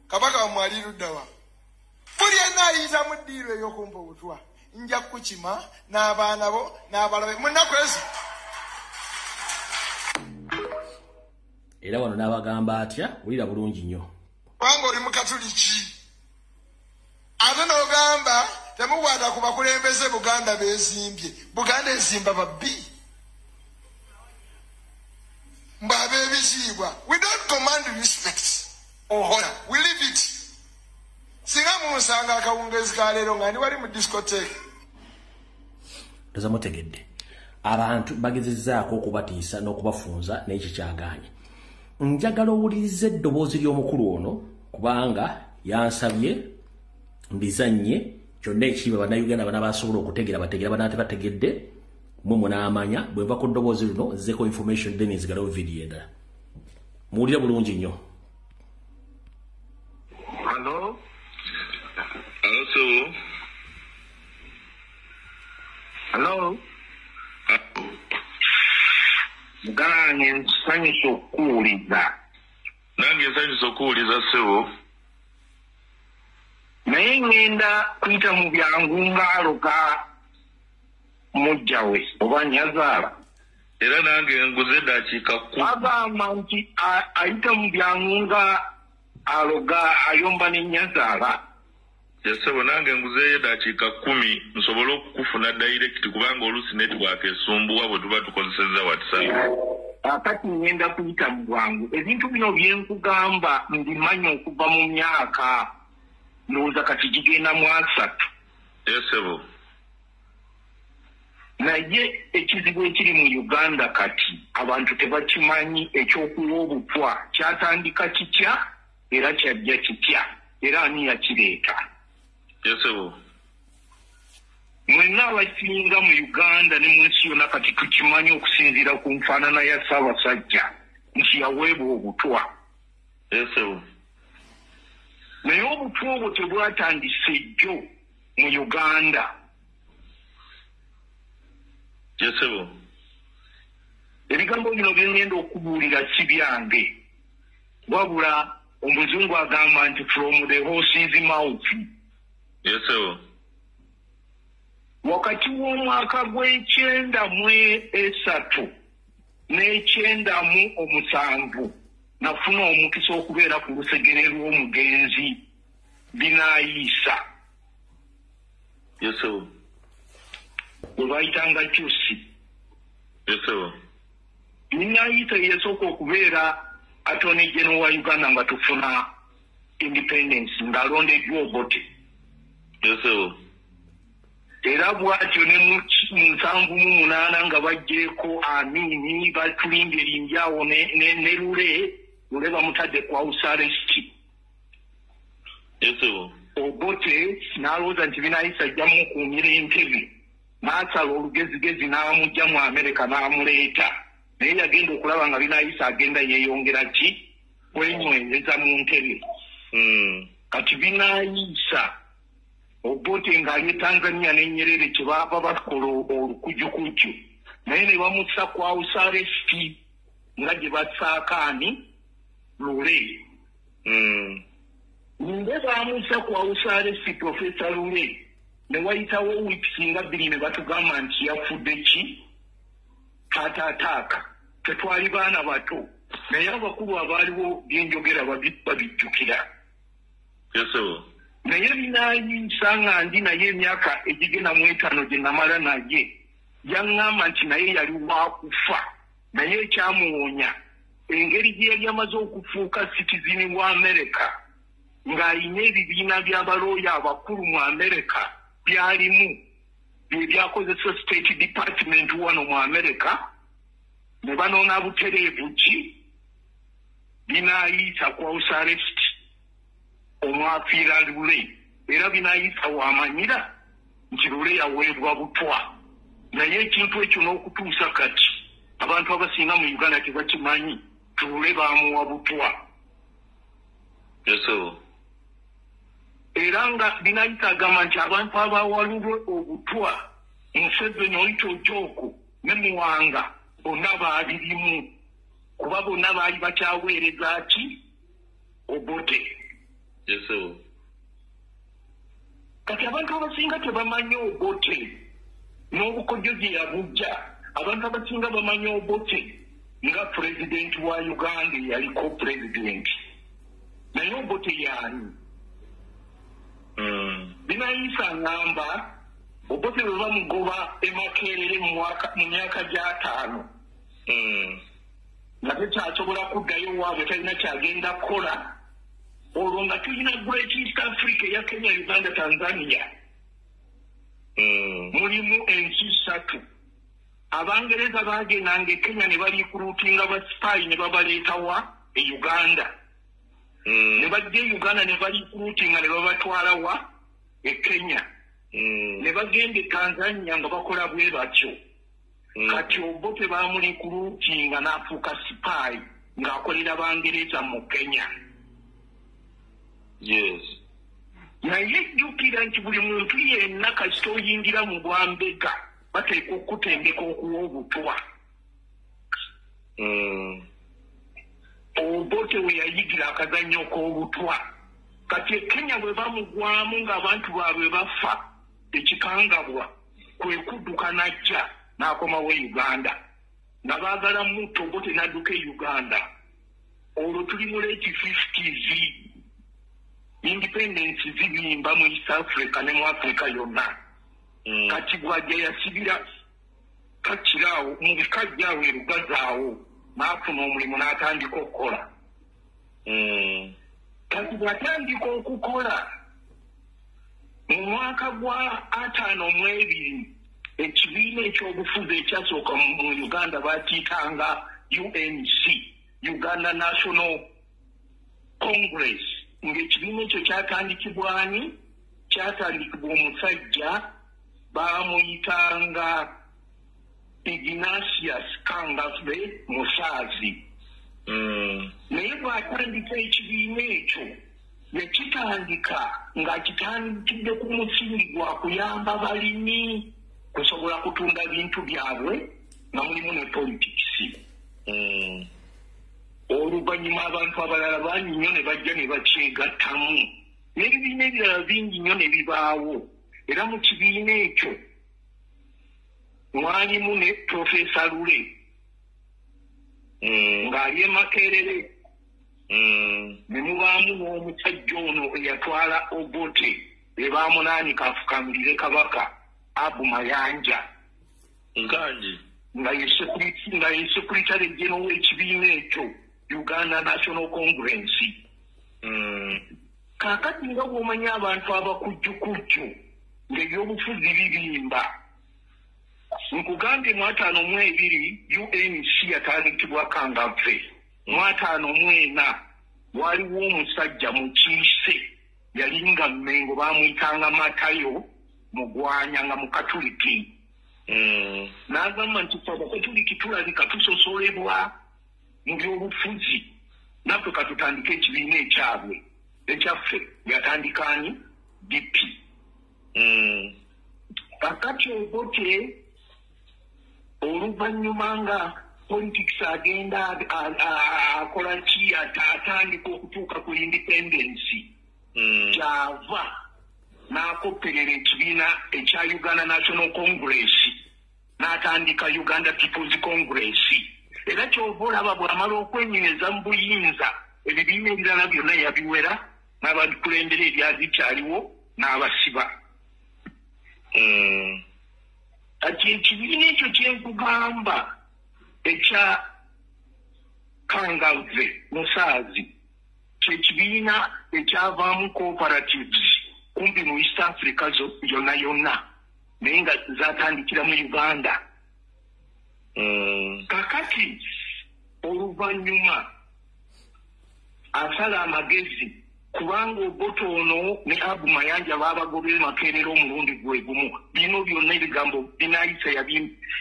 Kabaka wamwali luddawa buli yenna ayinza mu ddiiro ey'okumpa obutwa nja kukima n'abaana bo n'abalabe munaku ezo era wano n'abagamba atya wulira bulungi nnyo kubanga oli Mukatuliki ate n'ogamba temukwata ku bakulembeze Buganda beezimbye Buganda ezimba babbi mbab'ebitiibwa we don't command respect or honor we leave it singa munsanga akawungezi ka leero nga ndi wali mu discotheque toza mutegedde abantu bagezezzaako okubatiisa n'okubafunza n'ekyo kyagaanye njagala owuliriza eddoboozi ly'omukulu ono kubanga yansabye mbizannye kyonna ekiba bannayuganda bana basobola okutegeera bategeera bana tebategedde mwe n'amanya bwe va ku ddoboozi luno zeko information then nzigalawo video endala muwulira bulungi nnyo. Hello? Hello? Mugange nsanyusa okuwuliza. Nange nsanyusa okuwuliza ssebo. Naye ngenda kuyita mu byangu ng'aloga mujjawe oba Nyazaala. Era nange nguze eddakiika 10. Agamba nti ayita mu byangu nga aloga ayomba ne Nyazaala. Ssebo nange nguzeeyo eddakiika 10 nsobole okukufuna direct kubanga oluusi network esumbuwa bwe tuba tukozesezza WhatsApp. Kati ngenda kuyita mu bwangu. Ebintu bino bye nkugamba mbimanyi okuva mu myaka ndowooza kati gigenda mu 3. Ssebo. Naye ekizibu ekiri mu Uganda kati abantu tebakimanyi ekyokuwa obutwa kyatandika kitya era kyajja kitya era ani yakireeta. Ssebo. Mwenna abasinga mu Uganda ne mu nsi yonna kati tukimanyi okusinziira ku nfaanana ya Ssaabasajja nti yaweebwa obutwa. Ssebo. Naye obutwa obwo tebwatandise jjo mu Uganda. Ssebo. Ebigambo bino bye ngenda okubuulira si byange wabula omuzungu agamba nti from the horse's mouth. Ssebo. Wakati w'omwaka gw'E93 n'E97 nafuna omukisa okubeera ku lusegere lw'omugenzi Binayisa. Ssebo. Gwe bayitanga Kyusi. Ssebo. Binayisa yesooka okubeera Attorney General wa Uganda nga tufuna independence ng'alondeddwa Obote. Ssebo. Era bw'atyo ne mu 78 nga baggyeko Amini batulindiringi awo ne Lule bamutadde ku house arrest. Ssebo. Obote n'alowooza nti Binayisa ajja mukuumira Entebbe n'asala olugezigezi n'amugya mu Amerika n'amuleeta. Naye yagenda okulaba nga Binayisa agenda yeeyongera ki kwenywereza mu Entebbe. Kati Binayisa Obote ng'ali Tanzania ne Nyerere kye baava bakola olukujjukujju naye ne bamussa ku house arrest nga gye bassaakaani Lule. Nde baamussa ku house arrest Professor Lule ne wayitawo weeks nga 2 ne batugamba nti yafudde ki ataataaka. Tetwali baana bato naye abakulu abaaliwo byenjogera babijjukira. Ssebo. Naye Binayisa nga ndi naye emyaka egigenda mu 5 gye namala naye yaŋŋamba nti naye yali waakufa naye ekyamuwonya engeri gye yali amaze okufuuka citizen wa Amerika ng'alina ebibiina by'abalooya abakulu mu Amerika byalimu bye byakozesa State Department wano mu Amerika ne banoona butereevu ki Binayisa ku house arrest omwafiira Lule. Era Binayisa wamanyira nti Lule yaweebwa butwa naye ekintu ekyo n'okutuusa kati abantu abasinga mu Uganda tebakimanyi Lule baamuwa butwa. Ssebo. Era nga Binayisa agamba nti abantu abawalulwe obutwa Museveni Oito Joko ne Muwanga bonna baabirimu kuba bonna baali bakyaweereza ki Obote. Ssebo. Kati abantu abasinga tebamanyi Obote n'obukodyo gye yabujja. Abantu abasinga bamanyi Obote nga pulezidenti wa Uganda yaliko pulezidenti naye Obote yaani. Binayisa ngamba Obote bwe bamugoba e Makerere mu myaka gya 5 nga tekyasobola kuddayo waabwe talina kyagenda kukola olwo nga tulina Great East Africa ya Kenya, Uganda, Tanzania. Mulimu ensi 3. Abangereza baagendanga e Kenya ne balikuruutinga basipaayi ne babaleetawa e Uganda. Ne bajja e Uganda ne balikuruutinga ne babatwalawa e Kenya. Ne bagenda e Tanzania nga bakola bwe batyo. kati Obote bamulikurutinga n'afuuka spy ng'akolera Bangereza mu Kenya. Yes. Naye jjukira nti buli muntu yenna kasita oyingira mu bwambega bateekwa okutendeka okuwa obutwa. Obote we yayigira akazannyo k'obutwa. Kati Kenya bwe bamugwamu ng'abantu baabwe bafa ekikangabwa kwe kudduka n'ajja n'akomawo Uganda. Nga baagala mutto Obote n'adduka e Uganda. Olwo tuli mu late 50s. Independence zibimba mu East Africa ne mu Africa yonna. Kati bwajja yasibira kakiraawo mu bikajjaawo erugazaawo n'afuna omulimu n'atandika okukola. Kati bw'atandika okukola mu mwaka gwa 52 ekibiina ekyobufuzi ekyasooka mu Uganda bakiyitanga UNC, Uganda National Congress. Ng'ekibiina ekyo kyatandikibwa omusajja baamuyitanga Ignatius Kangavve Musaazi. Naye bw'atandika ekibiina ekyo yakitandika nga kitandikidde ku musingi gwa kuyamba balimi kusobola kutunda bintu byabwe nga mulimu ne politics. Oluvannyuma abantu abalala bangi nnyo ne bajja ne bakyegattamu n'ebibiina ebirala bingi nnyo ne bibaawo. Era mu kibiina ekyo mwalimu ne Profesa Lule ng'ali e Makerere, ne mubaamu n'omusajja ono eyatwala Obote be baamunaanika afukamulire Kabaka, Abu Mayanja nga ye Secretary General w'ekibiina ekyo Uganda National Congress. Kaakati nga bw'omanyi abantu abakujjukujju ng'ebyobufuzi bibimba, nkugambye mu 52 UNC yatandikibwa Kangavve. Mu 54 waliwo omusajja Mukiise yalinga Mmengo baamuyitanga Matayo Mugwanya nga Mukatuliki. N'agamba nti Abakatuliki tulabika tusosolebwa mu byobufuzi, naffe katutandika ekibiina ekyabwe ekyaffe yatandikani DP. Kakati Obote oluvannyuma nga politics agenda akola ki atandika okutuuka ku independence, kyava n'akopperera ekibiina ekya Uganda National Congress n'atandika Uganda People's Congress. Era kyova olaba bw'amala okwenyeza mu buyinza ebibiina ebirala byonna yabiwera n'abakulembera ebyazikyaliwo n'abasiba. Kati ekibiina ekyo kyenkugamba ekya Kangavve Musaazi kyekibiina ekyavaamu cooperatives kumpi mu East Africa yonna yonna naye nga zatandikira mu Uganda. Kakati oluvannyuma asala amagezi kubanga Obote ono ne Abu Mayanja baabagobera Makerere omulundi gwe gumu. Bino byonna ebigambo binaayisa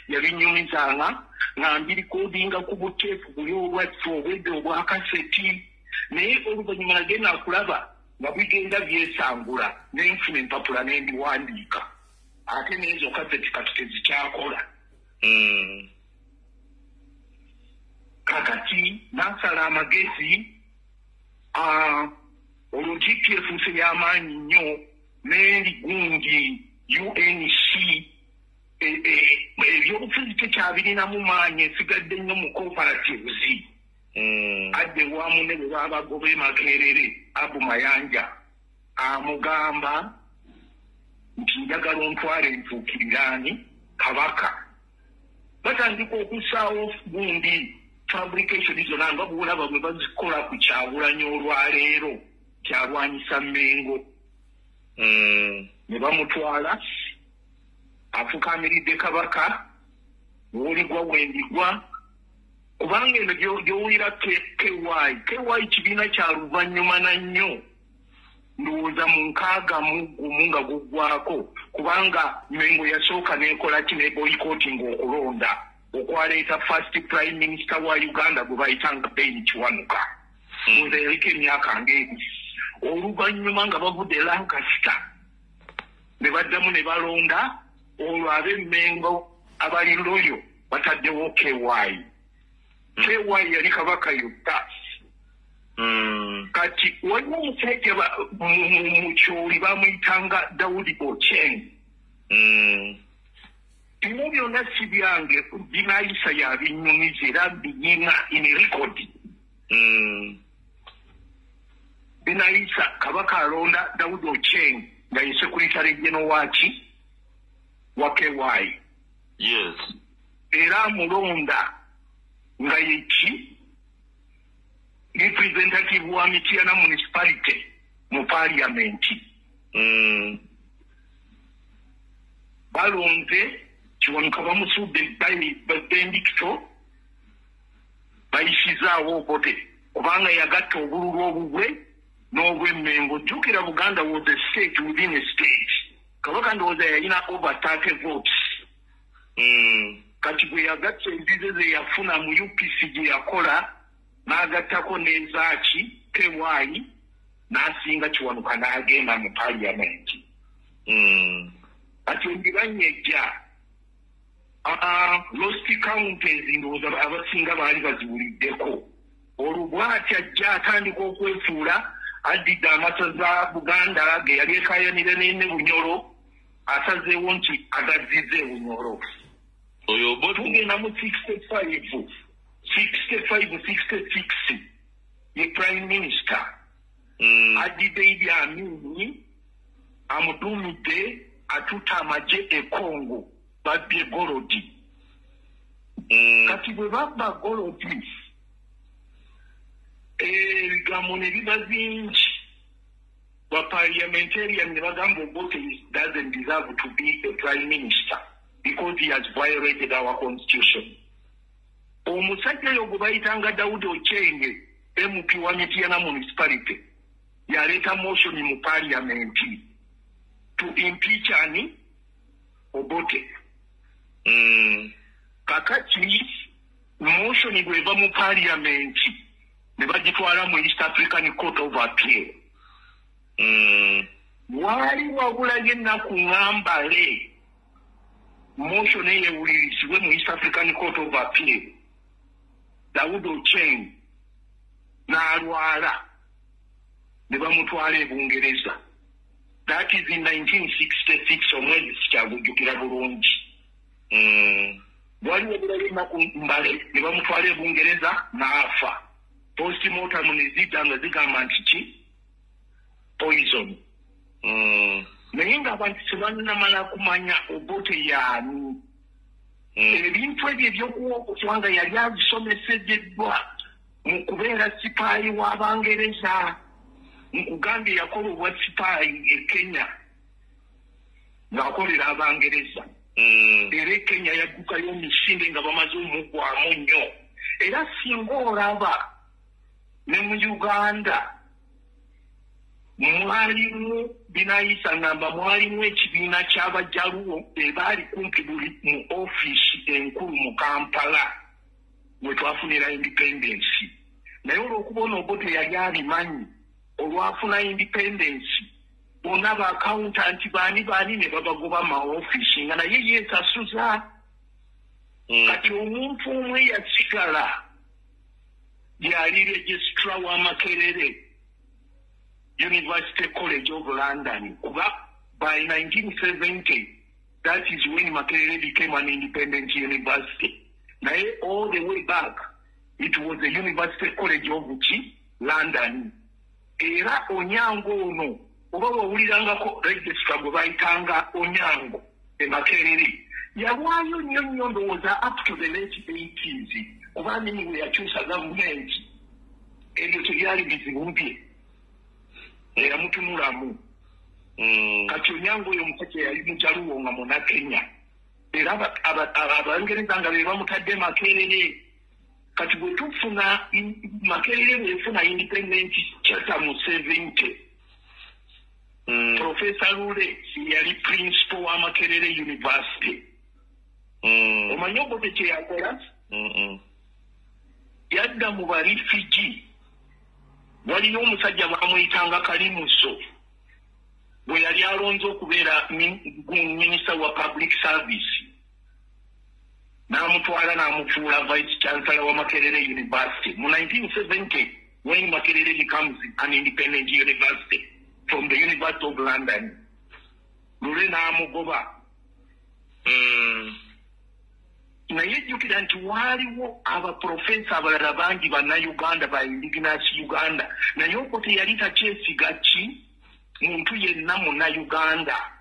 yabinyumizanga nga mbirikodinga ku buteefu buli obwaffe obwedde obwa kaseti, naye oluvannyuma nagenda akulaba nga bigenda byesangula nenfuna empapula n'endiwandiika ate n'ezo kaseti kati tezikyakola. Kakati n'asala amagezi olwo GPF nsi y'amaanyi nnyo n'erigundi UNC ebyobufuzi tekyabirinamu maanyi, esigadde nnyo mu cooperatives. Adde wamu ne bwe baabagobe Makerere Abu Mayanja amugamba nti njagala ontwale enfuukiriraani Kabaka. Batandika okusaawo gundi fabrication zonna nga bulaba bwe bazikola ku Kyagulanyi olwaleero kyalwanyisa Mmengo. Ne bamutwala afukamiridde Kabaka woligwa wendigwa, kubanga eno gy'owulira KY kibiina kya luvannyuma na nnyo ndowooza mu nkaaga gumu nga guggwako kubanga Mengo yasooka n'ekola ki ne boycotting okulonda okwaleeta first prime minister wa Uganda gwe bayitanga Ben Kiwanuka ndowooza yaliko emyaka ng'ebiri oluvannyuma nga bavudde Lancaster ne baddamu ne balonda olwo ab'Emmengo abali loyo bataddewo KY yali kabaka yokka kati waliwo omusajja mu Kyoli bamuyitanga Daudi Ochieng bino byonna si byange binaayisa yabinyumiza era binyina in record binaayisa kabaka alonda Daudi Ochieng nga ye Secretary General wa KY yes era mulonda nga yeki representative wa Mityana municipality mu parliament balonze Kiwanuka bamusudde Benedicto bayisizaawo Obote kubanga yagatta obululu obubwe n'obw'Emmengo. Jjukira Buganda was a state within a state. Kabaka ndowooza yalina over 30 votes. Kati bwe yagatta enzize ze yafuna mu UPC gye yakola n'agattako n'ezaaki KY n'asinga Kiwanuka n'agenda mu parliament. Kati embiranyejja lost counties ndowooza abasinga baali baziwuliddeko. Olwo bw'atyo ajja atandika okwefuula addidde amasaza Buganda ge yali ekaayanira ne Bunyoro asazeewo nti agazizza e Bunyoro. Oyo tugenda mu 66 ye prime minister addidde Idi Amin amudumidde atuta amagye e Congo babbye Golodi. Kati bwe babba Golodi ebigambo ne biba bingi parliamentarian ne bagamba Obote doesn't deserve to be a prime minister because he has violated our constitution. Omusajja oyo gwe bayitanga Daudi Ochieng MP wa Mityana municipality yaleeta motion mu parliament to impeach ani Obote. Kakati motion bweva mu parliament ne bagitwala mu East African Court of Appeal. Wali wabula yennaku ngambale motion eyewulirizibwe mu East African Court of Appeal. Daudi Ochieng n'alwala ne bamutwala e Bungereza. That is in 1966 omwezi sikyagujjukira bulungi. Wali wabula yennaku mbale ne bamutwala e Bungereza n'afa. Postmortem ne zidda nga zigamba nti ki poison. Naye ng'abantu tebannamala kumanya Obote y'ani. Ebintu ebyo ebyokuwa okutwanga yali abisomeseddwa mu kubeera sipaayi w'Abangereza mu kugamba yakola obwa sipaayi e Kenya ng'akolera Abangereza. Era e Kenya yaggukayo omusinde nga bamaze omugwamu nnyo. Era singa olaba ne mu Uganda mwalimu binaayisa ngamba mwalimu ekibiina ky'Abajaluwo ebaali kumpi buli mu ofiisi enkulu mu Kampala we twafunira independence. Naye olw'okubona Obote yali abimanyi olwafuna independence bonna ba accountant baani ne babagoba ma ofiisi nga naye yeesasuza. Kati omuntu omwe yasigala yali registrar wa Makerere University College of London. By 1970, that is when Makerere became an independent university. Now, all the way back, it was the University College of London. Era Onyango ono, oba wawulirangako registrar gwe bayitanga Onyango e Makerere. Yawaayo nnyo ndowooza up to the late 80s. Kuba nini yakyusa gavumenti ebyo tebyali bizibu bye yamutunulamu. Kati Onyango oyo omusajja yali Mujaluwo nga muna Kenya era Abangereza nga be bamutadde Makerere. Kati bwe tufuna Makerere bwefuna independent chata mu 70 Professor Lule yali principal wa Makerere University. Omanyi Obote kye yakola? Yadda mu barifugee. Waliyo omusajja bamuyitanga Kalimuso. Bwe yali alonze okubeera minisita wa public service. N'amutwala n'amufuula vice chancellor wa Makerere University. Mu 1970, when Makerere becomes an independent university from the University of London, Lule n'amugoba. Naye jjukira nti waaliwo abaprofesa abalala bangi bannayuganda ba indigenous Uganda, naye Obote yali takyesiga ki muntu yenna munnayuganda.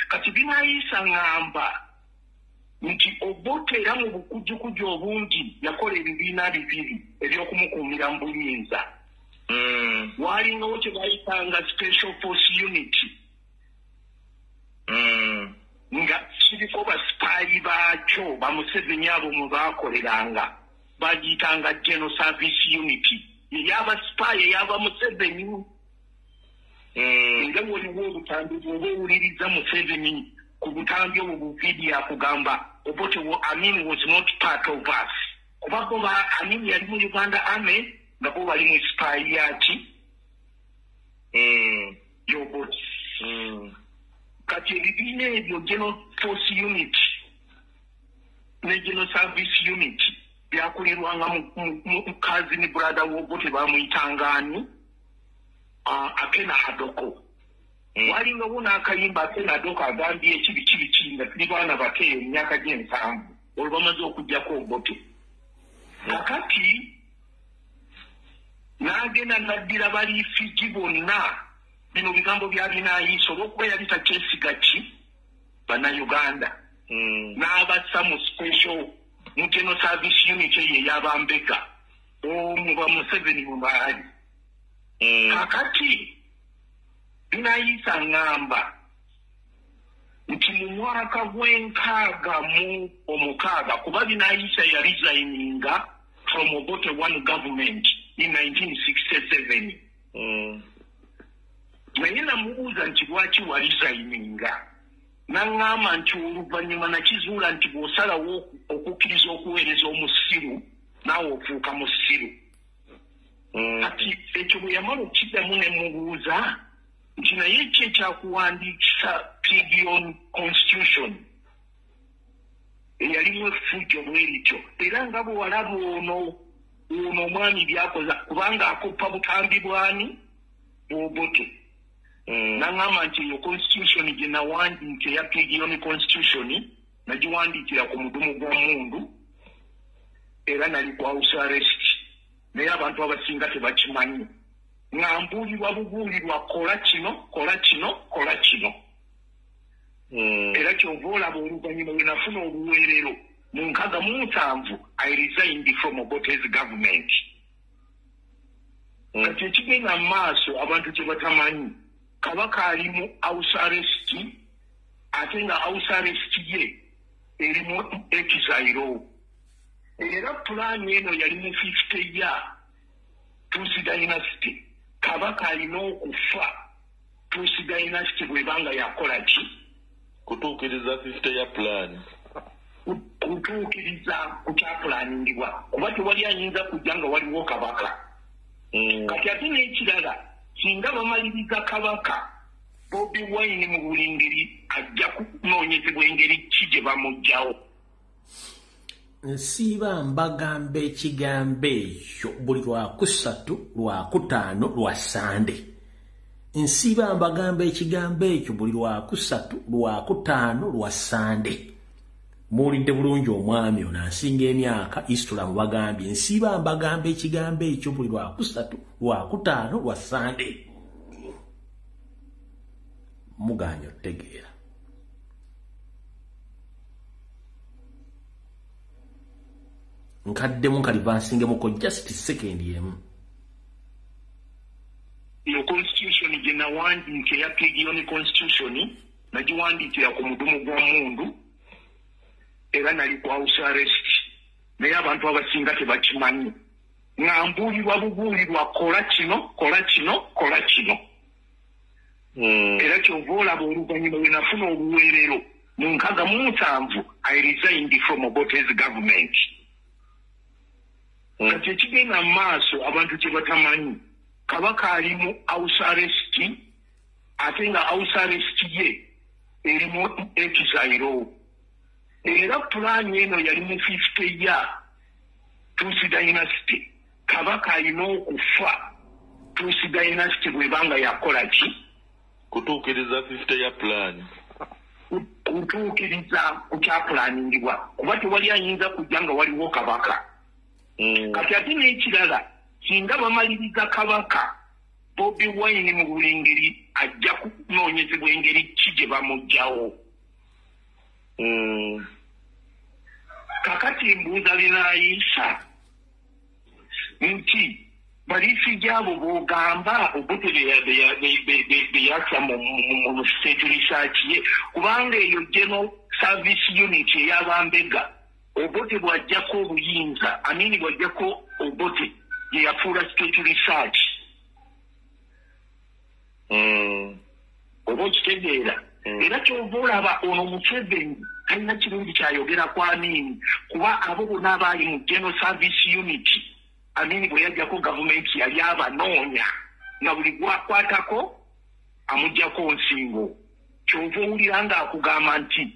Kati binaayisa ngamba nti Obote era mu bukujjukujju obungi yakola ebibiina bibiri ebyokumukuumira mu buyinza. Waalingawo kye bayitanga special force unit. Nga kiriko basipaayi baakyo bamuseveni abo mwe baakoleranga bagiyitanga general service unit ey'abasipaayi ey'aba Museveni. Nga waliwo obutambi bw'oba owuliriza Museveni ku butambi obwo buvidiyo akugamba Obote Amin was not part of us. Kuba Amin yali mu Uganda Army nga bo bali mu sipaayi yaki y'Obote. Kati ebibiina ebyo General Force Unit ne General Service Unit byakulirwanga mu cousin brother w'Obote bamuyitangani Akena Adoko. Walingawo n'akayimba Akena Adoko agambye ekibi nga tuli baana bato emyaka gye7 olwo bamaze okugyako Obote. Kakati n'agenda n'addira balifugee bonna. Bino bigambo byabinaayisa olw'okuba yali takyesiga ki bannayuganda. N'abassa mu special mu General Service Unit eyo ey'Abambega omu ba Museveni mu baali. Kakati binaayisa ngamba nti mu mwaka gw'omukaaga kuba binaayisa ya resigninga from Obote one government in 1967. Naye namubuuza nti lwaki walisigninga. N'aŋŋamba nti oluvannyuma nakizuula nti bw'osalawo okukkiriza okuweereza omusiru naawe ofuuka musiru. Kati ekyo bwe yamala okukiddamu ne mubuuza nti naye ki ekyakuwandiikisa Pigeon Constitution eyalimu effujjo bwerityo era nga bwe walaba ono omwami byakoza kubanga akoppa butambi bwani bw'Obote. N'aŋŋamba nti eyo constitution gye nawandiika eya Pigeon Constitution nagiwandiikira ku mudumu gwa mundu era nali ku house arrest naye abantu abasinga tebakimanyi. Ng'ambuulirwa bubuulirwa kola kino. Era kyova olaba oluvannyuma lwe nafuna oluweerero mu 67 I resigned from Obote's government. Kati ekigenda mu maaso abantu kye batamanyi Kabaka ali mu house arrest ate nga house arrest ye erimu exile. Era pulaani eno yali mu 50 year Tusi dynasty. Kabaka alina okufa Tusi dynasty bwebanga yakola ki kutuukiriza 50 year plan. Kutuukiriza kukyapulaaningibwa kuba tewali ayinza kujja nga waliwo kabaka. Kati ate n'ekirala singa bamaliriza kabaka Bobi Wine mu buli ngeri ajja kunoonyezebwa engeri ki gye bamugjawo. Nsiiba mbagamba ekigambo ekyo buli Lwakusatu, Lwakutaano, Lwasande. Nsiiba mbagamba ekigambo ekyo buli Lwakusatu, Lwakutaano, Lwasande. Muwulidde bulungi omwami ono ansinga emyaka Isitula mubagambye. Nsiiba mbagamba ekigambo ekyo buli Lwakusatu, Lwakutaano, Lwasande. Muganya otegeera. Nkaddemu nkalivansingemu just second yemu. Iyo constitution gye nawandiika eya Pigeon Constitution nagiwandiikira ku mudumu gwa mundu era nali ku house arrest naye abantu abasinga tebakimanyi. Ng'ambuulirwa bubuulirwa kola kino. Era kyova olaba oluvannyuma we nafuna oluweerero mu 67 I resigned from Obote's government. Kati ekigenda mu maaso abantu kye batamanyi Kabaka ali mu house arrest ate nga house arrest ye erimu exile. Era pulaani eno yali mu 50 year Tusi dynasty. Kabaka alina okufa Tusi dynasty bwebanga yakola ki kutuukiriza 50 year plan. Kutuukiriza ku kyapulaaningibwa kuba tewali ayinza kujja nga waliwo kabaka. Kati ate n'ekirala singa bamaliriza kabaka Bobi Wine mu buli ngeri ajja kunoonyezebwa engeri ki gye bamugjawo. Kakati mbuuza Binaayisa nti balifi gyabo b'ogamba Obote beyakya mu state research ye kubanga eyo General Service Unit ey'Abambega Obote bw'ajjako obuyinza amini bw'ajjako Obote ye yafuula state research. Oba okitegeera era kyova olaba ono Museveni talina kirungi kyayogera ku Amini kuba abo bonna abaali mu General Service Unit Amini bwe yajjako gavumenti yali abanoonya nga buli gwakwatako amuggyako nsingo. Kyova owulira ng'akugamba nti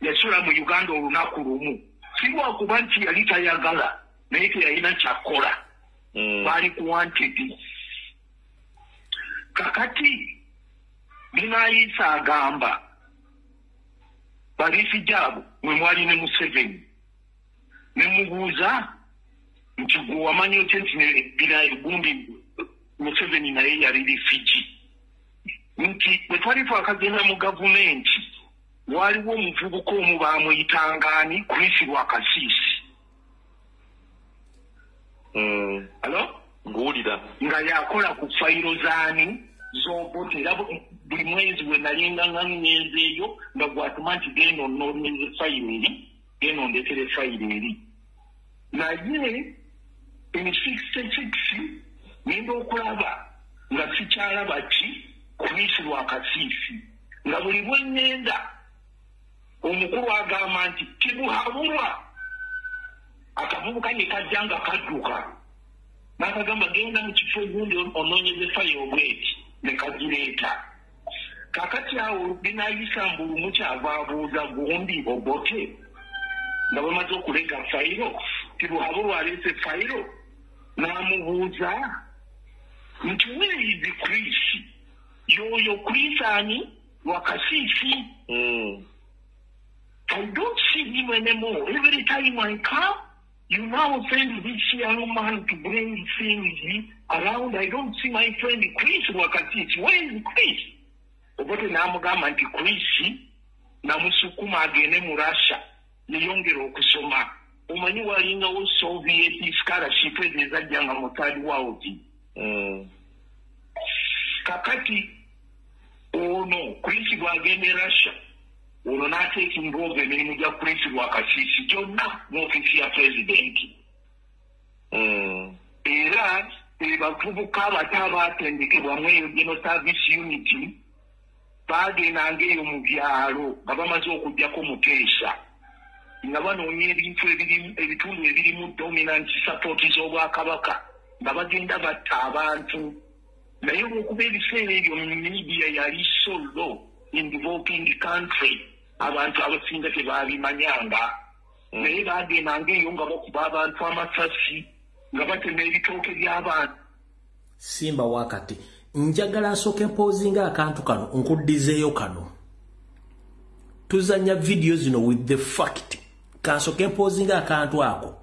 yasula mu Uganda olunaku lumu si lwakuba nti yali tayagala naye teyalina kyakkola baali ku wanted. Kakati Binaayisa agamba balifi gyabo mwe mwali ne Museveni ne mubuuza nti gwe wamanyi otya nti gundi Museveni naye yali lifigi nti bwe twali twakagenda mu gavumenti waliwo omuvubuka omu baamuyitangani Chris Lwakasiisi. Alo? Nguwulira. Nga yakola ku fayiro zaani z'Obote era buli mwezi we nali ngaŋŋanyeeza eyo nga gwatuma nti genda onnoonyeze fayiro eri genda ondekere fayiro eri. Naye in 66 ngenda okulaba nga sikyalaba ki Chris Lwakasiisi nga buli bwe ngenda omukulu agamba nti tibuhabulwa akavubuka ne kajja nga kadduka n'akagamba genda mu kifo gundi onoonyeze fayiro bweti ne kagireeta. Kakati awo Binaayisa mbulumu kyava abuuza gundi Obote nga bamaze okulega fayiro tibuhabulwa aleese fayiro n'amubuuza nti where is Chris? Yoyo Chris ani Lwakasiisi? I don't see him anymore. Every time I come, you now send this young man to bring things around. I don't see my friend Chris Lwakasiisi. Where is Chris? Obote n'amugamba nti Chris namusukuma agende mu Russia yeyongera okusoma. Omanyi walingawo Soviet scholarship ezajjanga mu Third World. Kakati ono Chris bw'agenda Russia ono n'ateekinga oga emirimu gya Chris Lwakasiisi gyonna mu ofiisi ya pulezidenti. Era bavubuka abato abaatendekebwamu eyo General Service Unit baagendanga eyo mu byalo nga bamaze okugyako Muteesa nga banoonya ebitundu ebirimu dominant support z'Obwakabaka nga bagenda batta abantu. Naye olw'okuba ebiseera ebyo media yali so low in developing country abantu abasinga tebaabimanyanga naye baagendanga eyo nga bakuba abantu amasasi nga batema ebitooke by'abantu. Simba wakati njagala nsooke mpozinga akantu kano nkuddizeeyo kano tuzanya video zino with the fact kansooke mpozinga akantu ako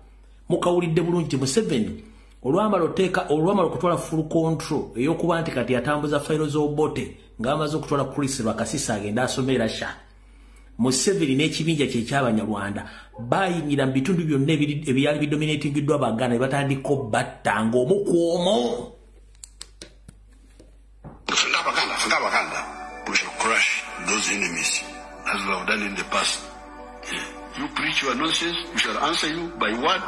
mukawulidde bulungi ti Museveni olwamala okutwala full control ey'okuba nti kati atambuza fayiro z'Obote ng'amaze okutwala Chris Lwakasiisi agenda asomera sha. Museveni n'ekibinja kye ky'Abanyarwanda baayingira mu bitundu byonna ebyali bidominatingiddwa Abaganda ne batandika obbatta ng'omu ku omu. We shall crush those enemies as we have done in the past. You preach your nonsense, we shall answer you by what?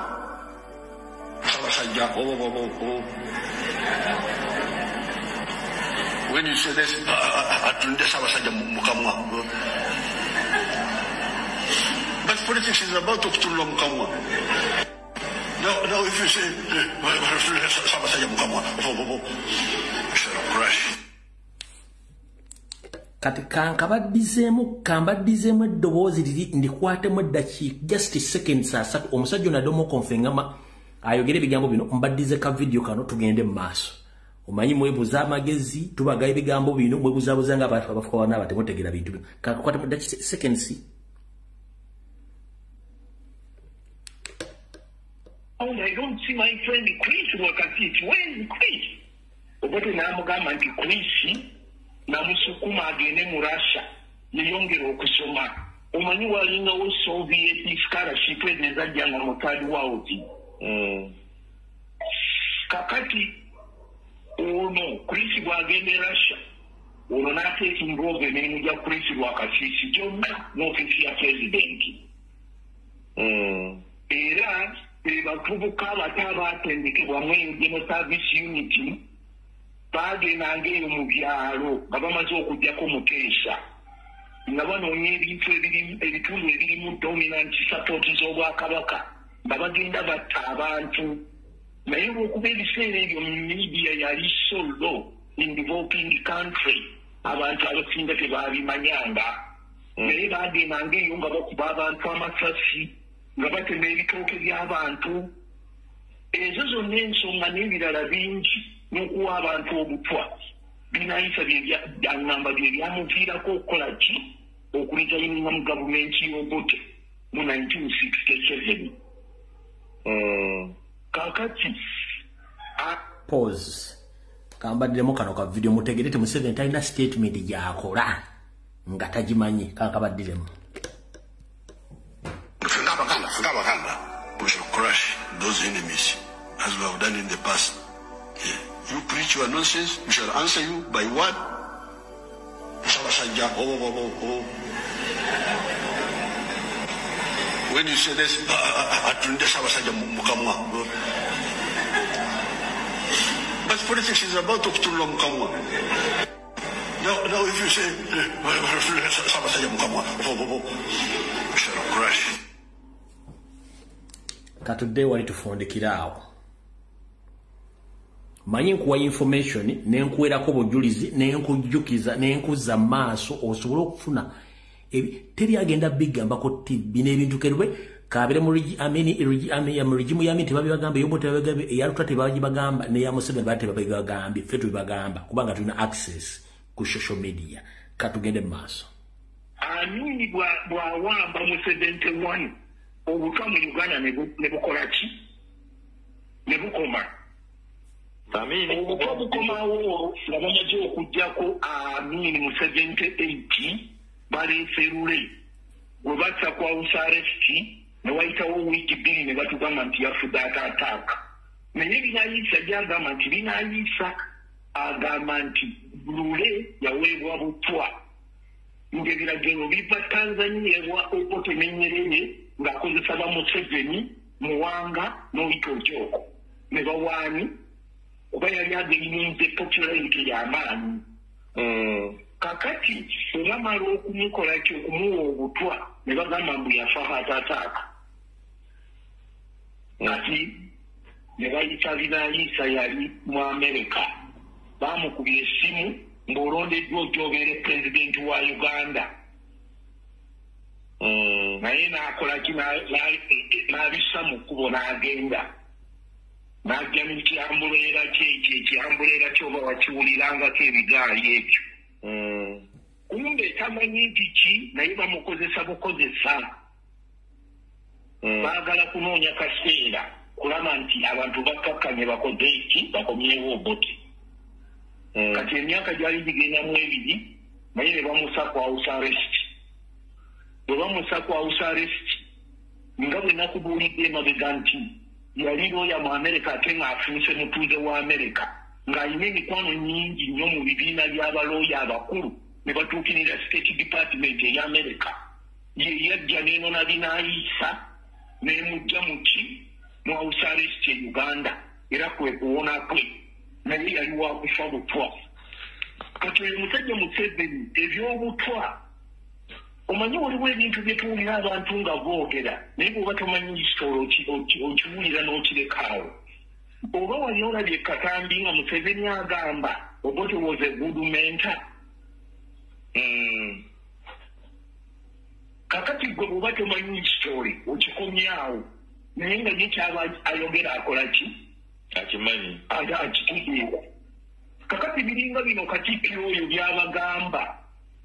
When you say this, but politics is about to Mukamwa. Now if you say, crash. Kati kambadizemu eddoboozi liri ndikwatemu eddakiika just seconds asatu omusajja onaddemu konfengama ayogera ebigambo bino mbaddize ka video kano tugende mu maaso omanyi mwebuza amagezi tubaga ebigambo bino mwebuzaabuza nga abantu abafuka bana batemutegera bintu bino kakwatemu eddakiika seconds. Oh, I don't see my friend Chris wakati. Where is Chris? Obote namugamba nti Chris namusukuma agende mu Russia yeyongera okusoma omanyi walingawo Soviet scholarship ezajjanga mu third world. Kakati ono Chris bwagende Russia ono nateeka involve n'emu gya Chris Lwakasisi gyonna n'ofisi ya president. Era bavubuka abato abatendekebwa mu General Service Unity bagenda eyo mu byalo nga bamaze okugjako muteesa nga banoonya ebintu ebitundu ebirimu dominant support z'obwakabaka nga bagenda batta abantu naye olwokuba ebiseera ebyo mu media yali so low in developing country abantu abasinga tebabimanyanga naye bagendanga eyo nga bakuba abantu amasasi nga batema ebitooke by'abantu ezo zonna ensonga n'ebirala bingi n'okuwa abantu obutwa binayisa byangamba bye byamuviirako okukola ki okulizayininga mu gavumenti y'Obote mu 1967. Kakati pause kambaddemu kano ka video mutegerete Museveni talina statement gy'akola nga tagimanyi kankabaddiremu. We shall crush those enemies as we have done in the past. Yeah. You preach your nonsense, we shall answer you by what? When you say this, but politics is about to Mukamwa. Now if you say, we shall crush. Katudde wali tufundikira awo manyi nkuwa information nenkuwerako bujulizi nenkujjukiza nenkuzza maaso osobola okufuna teri agenda bigambako TV n'ebintu kerwe kabire mu regimu yami tebabibagamba Obote babagabe eyalutwa tebagibagamba ne ya Museveni batebabagambye ffe tubagamba kubanga tulina access ku social media katugende maaso Amini bwawamba mu 71 obutwa mu Uganda ne bukola ki ne bukoma obutwa bukomawo nga bamaze okujjako Amini mu 78 baleese Lule bwe batta kwa usaresti ne wayitawo wiiki bbiri ne batugamba nti yafudde ataataaka naye binayisa gyagamba nti binayisa agamba nti Lule yaweebwa butwa ng'ebiragiro biva Tanzania ewa Obote ne Nyerere ng'akozesa ba Museveni Muwanga n'Oyito Okyoko ne bawaani kuba yali ageriminze popularity y'amaanyi. Kakati olwamala okumukola ki okumuwa obutwa ne bagamba mbu yafa ataataaka kati ne bayita binayisa yali mu Amerika baamukubya essimu ng'olondeddwa ojobeere pulezidenti wa Uganda. Naye n'akola ki n'abissa mu kkubo n'agenda n'ajja mu kyambuleera ekyambuleera ky'oba wakiwulirangako ebigaali ebyo. Kumbe tamanyi nti ki naye bamukozesa bukozesa baagala kunoonya kaseera kulaba nti abantu bakkakkanye bakoze ki bakomyewo Obote. Kati emyaka gyali gigenda mu 2 naye ne bamusa ku house arrest. Bwe bamusa ku house arrest nga bwe nakubuulidde emabega nti yali looya mu Amerika ate ng'afuuse mutuuze wa Amerika ng'alina emikwano nyingi nnyo mu bibiina by'abalooya abakulu ne batuukirira State Department ey'Amerika. Ye yajja n'eno na binayisa n'emujja mu ki mu house arrest e Uganda era kwe kuwona kwe naye yali wa kufa butwa. kati oyo musajja Museveni ebyobutwa omanyi waliwo ebintu bye tuwulira abantu nga boogera naye bw'oba tomanyi kisitolo okiwulira n'okirekawo oba wali olabye Katambi nga Museveni agamba Obote was a good mentor. Kakati gwe bw'oba tomanyi story okikomyawo naye nga ye kyaba ayogera akola ki akimanyi akituteeka kakati biringa bino Katikkiro oyo byabagamba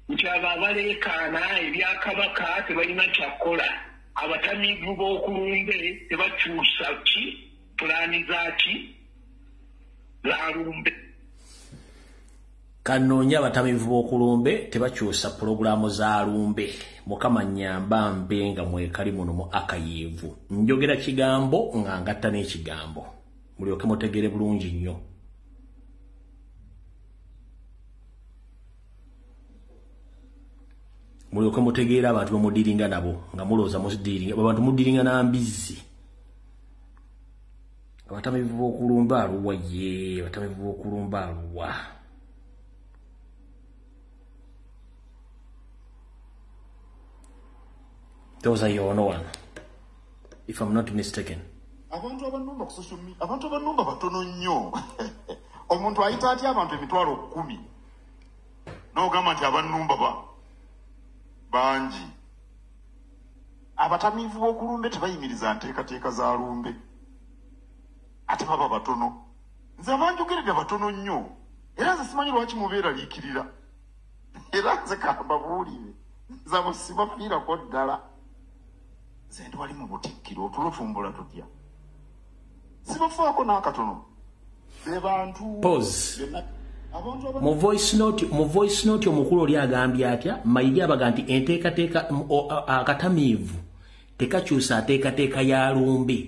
nti abo abaleekaana ebyakabaka tebalina kyakola abatamiivu b'okulumbe tebakyusa ki pulaani zaaki zaalumbe kanoonya abatamiivu b'okulumbe tebakyusa pulogulaamu za lumbe Mukama nnyamba mbe nga mwekali muno mu akayivu njogera kigambo nga ngatta n'ekigambo mulyoke mutegere bulungi nnyo mulyoke mutegeera abantu bemudiringa nabo nga mulooza mudiringa abantu mudiringa n'ambizzi abatamiivu b'okulumba aluwa ye abatamiivu b'okulumba aluwa those are your own one if I'm not mistaken abantu abanumba ku social media abantu abanumba batono nnyo omuntu ayita atya abantu emitwalo 10 n'ogamba nti abanumba bangi abatamiivu b'okulumbe tebayimiriza nteekateeka za lumbe ate baba batono nze abanjogeredde batono nnyo era nze simanyi lwaki mubeera liikirira era nze kambabuulire nze abo sibafiirako ddala nze ndi wali mu butikkiro otulotumbula tutya sibafaako n'akatono be bantu pause mu voice note omukulu oli agambye atya Mayiga abaga nti enteekateeka akatamiivu tekakyusa ateekateeka ya lumbe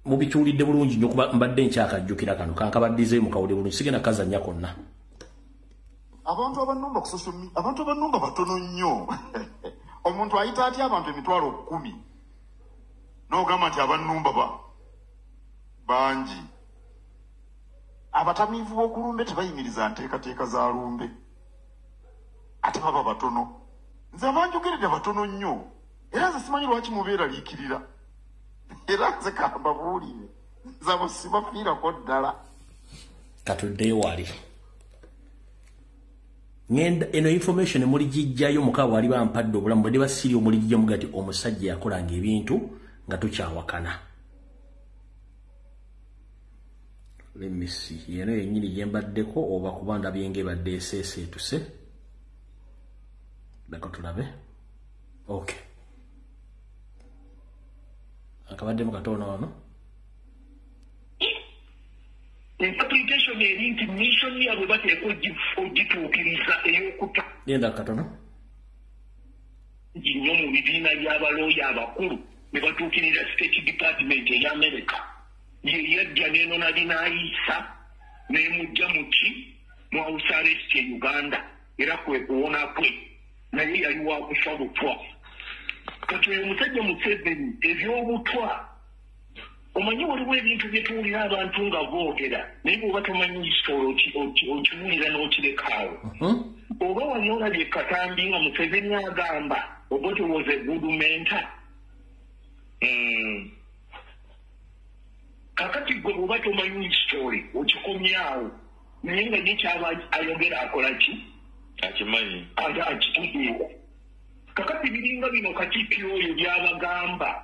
mubikiwulidde bulungi nnyo kuba mbadde nkyakajjukira kano kankabaddizeeyo mukawulire bulungi sigenda kazannya konna abantu abanumba ku social media abantu abanumba batono nnyo omuntu ayita atya abantu emitwalo 10 n'ogamba nti abanumba bangi abatamiivu b'okulumbe tebayimiriza nteekateeka za lumbe ate baba batono nze abanjogeredde batono nnyo era nze simanyi lwaki mubeera liikirira era nze kambabuulire nze abo sibafiirako ddala katuddeyo wali ngenda eno information muli gijjayo mukaba wali bampadde obulamu bwe basiri omuli gijja mugati omusajja yakolanga ebintu nga tukyawakana let me see yeno yennyini yembaddeko oba kubanda byenge badde eseeseetuse leka tulabe okay akabaddemu katono wano interpretation eri nti mission yabwe bateeka ogituukiriza ey'okuta yenda katono nnyo mu bibiina by'abalooya abakulu ne batuukirira state department ey'America yeyajja n'eno nali n'ayiisa n'emujja muki mu house arrest e Uganda era kwe kuwona kwe naye yali wakufa butwa kati oyo musajja Museveni ebyobutwa omanyi waliwo ebintu bye tuwulira abantu nga boogera naye bw'oba tomanyi story okiwulira n'okirekawo oba wali olabye Katambi nga Museveni agamba Obote was a good mentor kakati gwe bw'oba tomanyi story okikomyawo naye nga ye kyaba ayogera akola ki akimanyi akituteeka kakati biringa bino Katikkiro oyo byabagamba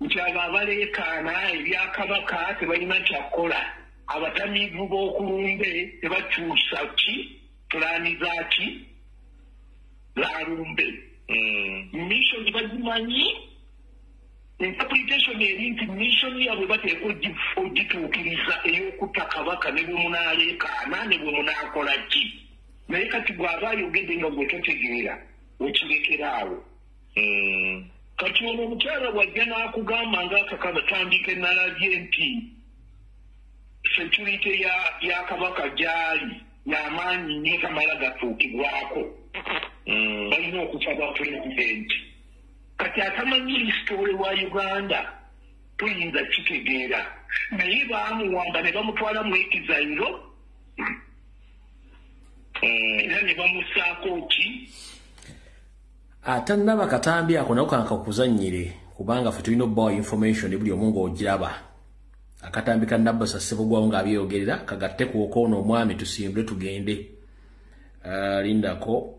nti abo abaleekaana ebyakabaka tebalina kyakola abatamiivu b'okulumbe tebakyusa ki pulaani zaaki zaalumbe mission bagimanyi interpretation eri nti mission yabwe bateeka ogituukiriza ey'okutta kabaka ne bwe munaaleekaana ne bwe munaakola ki naye kati bw'aba ayogedde nga gwe totegeera okirekeraawo kati ono omukyala bwajja n'akugamba ng'akakatandika enalabye nti security ya kabaka gyali y'amaanyi nnyo tamala gatuukibwako balina okusaba pulezidenti kati atamanyi lisitole wa Uganda tuyinza kitegeera naye baamuwamba ne bamutwala mu ekizayiro era ne bamusaako ki atannaba katambi ako nako kakakuzannyire kubanga ffe tulina obbawa information buli omu ng'ogiraba akatambi ka Nabbosa Ssebugwawo ng'abyeyogerera kagatte ku okoono omwami tusimbule tugende lindako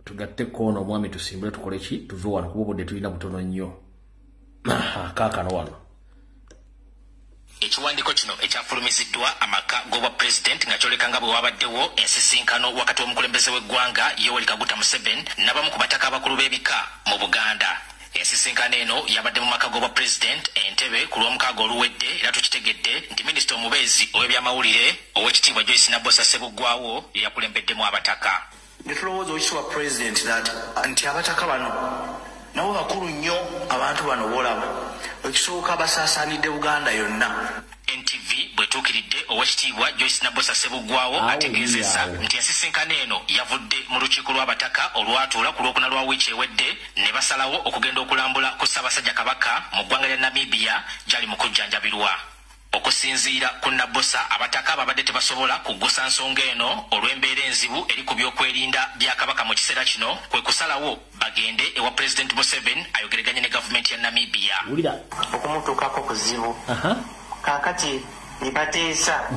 tugatte koono omwami tusimbule tukole ki tuve wano kuba obudde tulina butono nnyo kaakano wano ekiwandiiko kino ekyafulumiziddwa amaka g'obwa pulezidenti nga kyoleka nga bwe wabaddewo ensisinkano wakati w'omukulembeze w'eggwanga Yoweri Kaguta Museveni n'abamu ku bataka abakulu b'ebika mu Buganda. Ensisinkano eno yabadde mu maka g'obwa pulezidenti Entebbe ku lw'omukaaga oluwedde era tukitegedde nti minisita omubeezi ow'ebyamawulire ow'ekitiibwa Joyce Nabbosa Ssebugwawo ye yakulembeddemu abataka. Ne tulowooza okiwa pulezidenti nti abataka bano nabo bakulu nnyo abantu bano boolaba ekisooka basaasaanidde Buganda yonna. NTV bwetuukiridde owekitiibwa Joyce Nabbosa Ssebugwawo ategeezezza nti ensisinkano eno yavudde mu lukiiko lw'abataka olwatuula ku lwokuna lwa wiiki ewedde ne basalawo okugenda okulambula ku Ssaabasajja Kabaka mu ggwanga lya Namibia gyali mu kujjanjabirwa. Okusinziira ku Nabbosa abataka babadde tebasobola kuggusa nsonga eno olw'embeera enzibu eri ku byokwerinda bya Kabaka mu kiseera kino kwe kusalawo bagende ewa Pulezidenti Museveni ayogereganye ne gavumenti ya Namibia. Okumutuukako kuzibu. Kaakati ne bateesa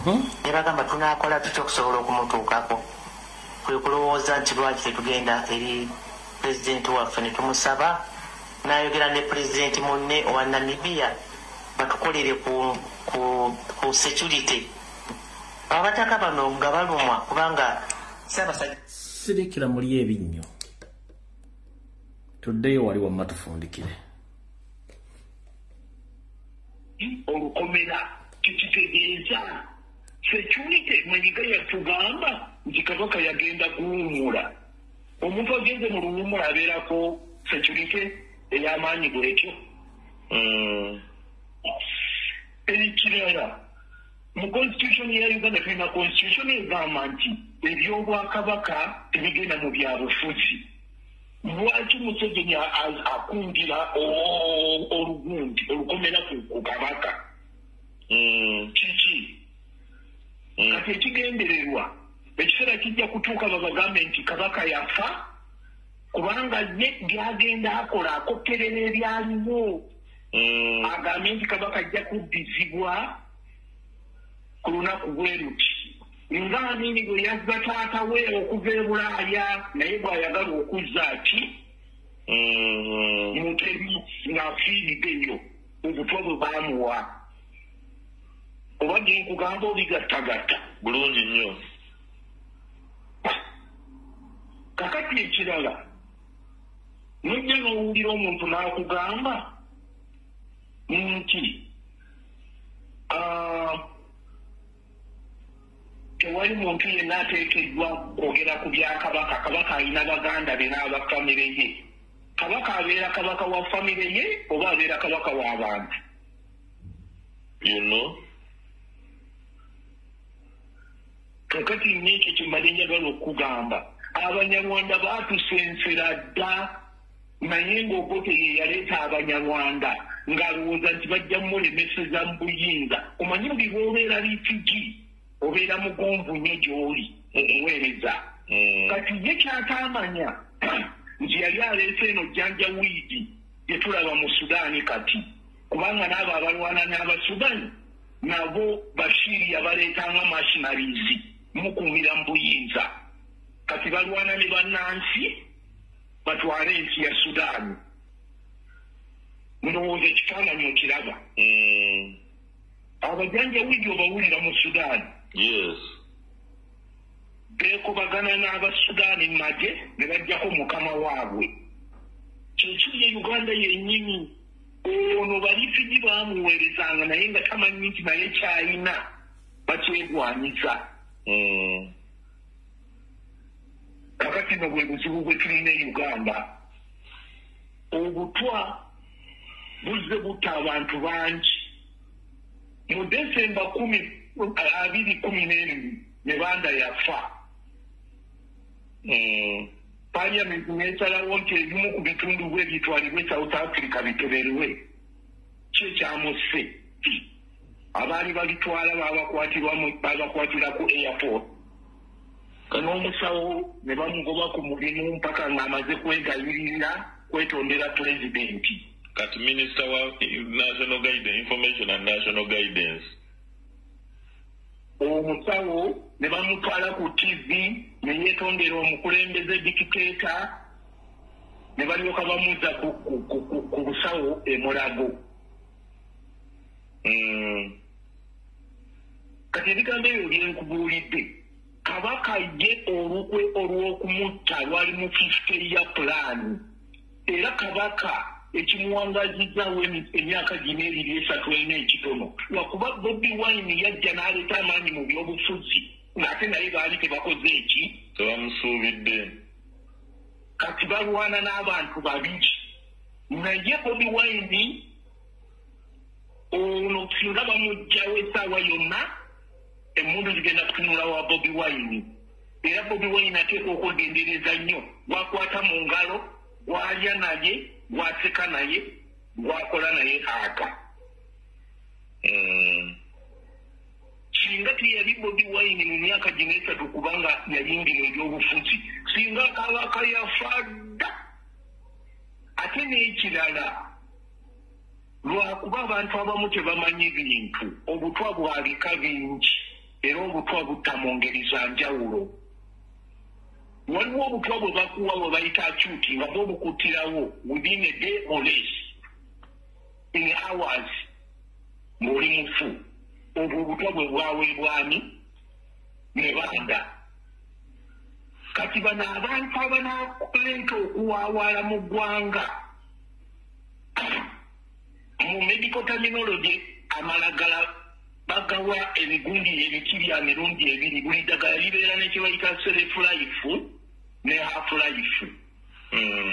ne bagamba tunaakola tutya okusobola okumutuukako. Kwe kulowooza nti lwaki tetugenda eri pulezidenti waffe ne tumusaba n'ayogera ne pulezidenti munne owa Namibia batukolere ku security. Abataka bano nga balumwa kubanga Ssaabasajja sirikira muli ebinnyo tuddeyo wali wamma tufundikire. Olukomera kikitegeeza security mwenyiga yatugamba nti Kabaka yagenda kuwummula. Omuntu agenze mu luwummula abeerako security ey'amaanyi bwekyo. Ekirala mu constitution ya Uganda tulina constitution egamba nti ebyobwakabaka tebigenda mu byabufuzi. Lwaki Museveni akundira olugundi olukomera ku Kabaka? Kiki kati ekigendererwa ekiseera kijja kutuuka babagambe nti Kabaka yafa kubanga ye byagenda akola akopperera ebyaliwo agambe nti Kabaka ajja kuddizibwa ku lunaku bwe luti ng'amini bwe yazza taata we okuva e Bulaaya naye bw'ayagala okuzza ati Mutebi ng'afiiriddeyo obutwa bwe baamuwa. Obadde nkugamba obigattagatta bulungi nnyo. Kakati ekirala nojja n'owulira omuntu n'akugamba nti tewali muntu yenna ateekeddwa kwogera ku bya Kabaka. Kabaka alina baganda be n'abafamire ye. Kabaka abeera Kabaka wa famire ye oba abeera Kabaka w'abantu. Kakati n'ekyo kyembadde njagala okugamba Abanyarwanda baatusensera dda naye ng'Obote ye yaleeta Abanyarwanda ng'alowooza nti bajja mulemeseza mu buyinza. Omanyi buli bw'obeera litigi obeera mugonvu nnyo gy'oli okuweereza. Kati ye kyatamanya nti yali aleese eno jjanjawiidi gye tulaba mu Sudaani kati kubanga n'abo abalwana n'Abasudaani nabo Bashir yabaleetanga machineries mukuumira mu buyinza. Kati balwana ne bannansi batwale ensi ya Sudaani. Ndowooza ekifaananyi okiraba. Abajanjawiidi obawulira mu Sudaani beekobagana n'Abasudaani mu magye ne bajjako mukama waabwe. Kyekiri Uganda yennyini ono balifigi baamuweerezanga naye nga tamanyi nti naye kyayina bakyegwanyiza. Kakati no bwe buzibu bwe tulina e Uganda. Obutwa buzze butta abantu bangi. Mu Desemba 2012 ne Banda yafa. Parliament n'esalawo nti ebimu ku bitundu bwe bitwalibwe South Africa bitoberwe. Kyo kyamusse. Abaali balitwala baabakwatira ku airport. Kanomusawo ne bamugoba ku mulimu mpaka ng'amaze kwegayirira kwetondera pulezidenti. Kati Minister wa National Guidance, Information and National Guidance. Omusawo ne bamutwala ku TV ne yeetondera omukulembeze dictator ne balyoka bamuza ku busawo e Mulago. Kati ebigambo ebyo byenkubuulidde Kabaka ye olukwe olw'okumutta lwali mu 50-year plan. Era Kabaka ekimuwangazizzawo emyaka gino ebiri esatu ena ekitono lwakuba Bobi Wine yajja n'aleeta amaanyi mu byobufuzi ng'ate naye baali tebakoze eki tebamusuubidde. Kati balwana n'abantu babiri naye Bobi Wine ono singa bamuggyawo essaawa yonna emmundu zigenda kutunula wa Bobi Wine. Era Bobi Wine ateekwa okwegendereza nnyo gwakwata mu ngalo gwalya naye gwaseka naye gwakola naye aka. Singa teyali Bobi Wine mu myaka gino esatu kubanga yayingira ebyobufuzi singa Kabaka yafadda. Ate n'ekirala lwakuba abantu abamu tebamanyi bintu obutwa bwabika bingi era obutwa butta mu ngeri za njawulo. Waliwo obutwa bwe bakuwa bwe bayita acuuti nga bwobukuttirawo within a day or less in hours ng'oli mufu. Obwo obutwa bwe bwaweebwani ne banda. Kati bano abantu abanaakulenta okuwaawaala mu ggwanga mu medical terminology amalagala bagawa ebigundi ebikirya mirundi ebiri buli ddagala libeera n'ekibayita self life ne half life.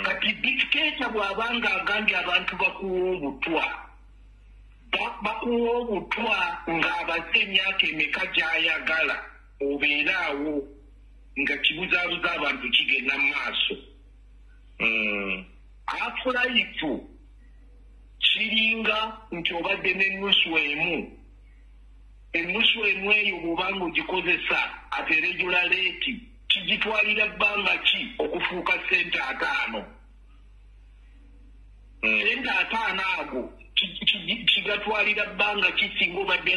Kati dictator bw'abanga agambye abantu bakuwa obutwa bakuwa obutwa ng'abaze emyaka emeka gy'ayagala obeeraawo nga kibuzaabuza abantu kigenda mu maaso. Half life kiringa nti obadde n'ennusu emu. Ennusu emu eyo bw'obanga ogikozesa ate regular rate kigitwalira bbanga ki okufuuka sente 5. Sente 5 ago kigatwalira bbanga ki singa obadde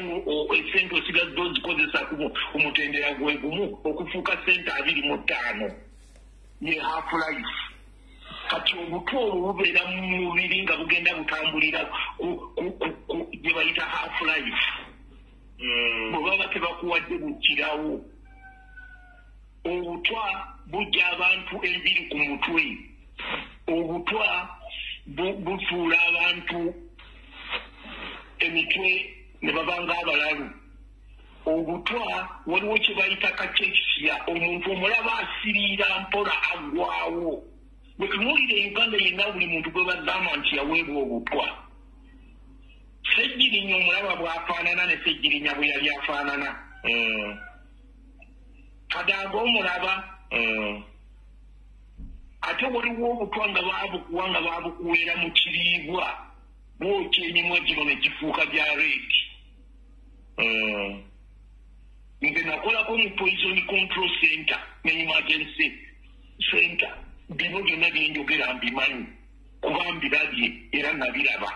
esente osigadde ozikozesa ku mutendera gwe gumu okufuuka sente 25 ye half life. Kati obutwa obwo bubeera mu mubiri nga bugenda butambulira gye bayita half life. Bwe baba tebakuwadde bukkirawo. Obutwa bujja abantu enviri ku mutwe. Obutwa bufuula abantu emitwe ne babanga abalalu. Obutwa waliwo kye bayita katekisiya omuntu omulaba asiriira mpola aggwawo. Bwe tunuulira Uganda yenna buli muntu gwe bagamba nti yaweebwa obutwa. Sejjirinya omulaba bw'afaanana ne Sejjirinya bwe yali afaanana. Kadaaga omulaba. Ate waliwo obutwa nga baabukuwa nga baabukuweera mu kiriibwa bwokya emimwa gino ne gifuuka gya reeti. Nze nakolako mu poison control center ne emergency center. Bino byonna bye njogera mbimanyi kuba mbirabye era nabiraba.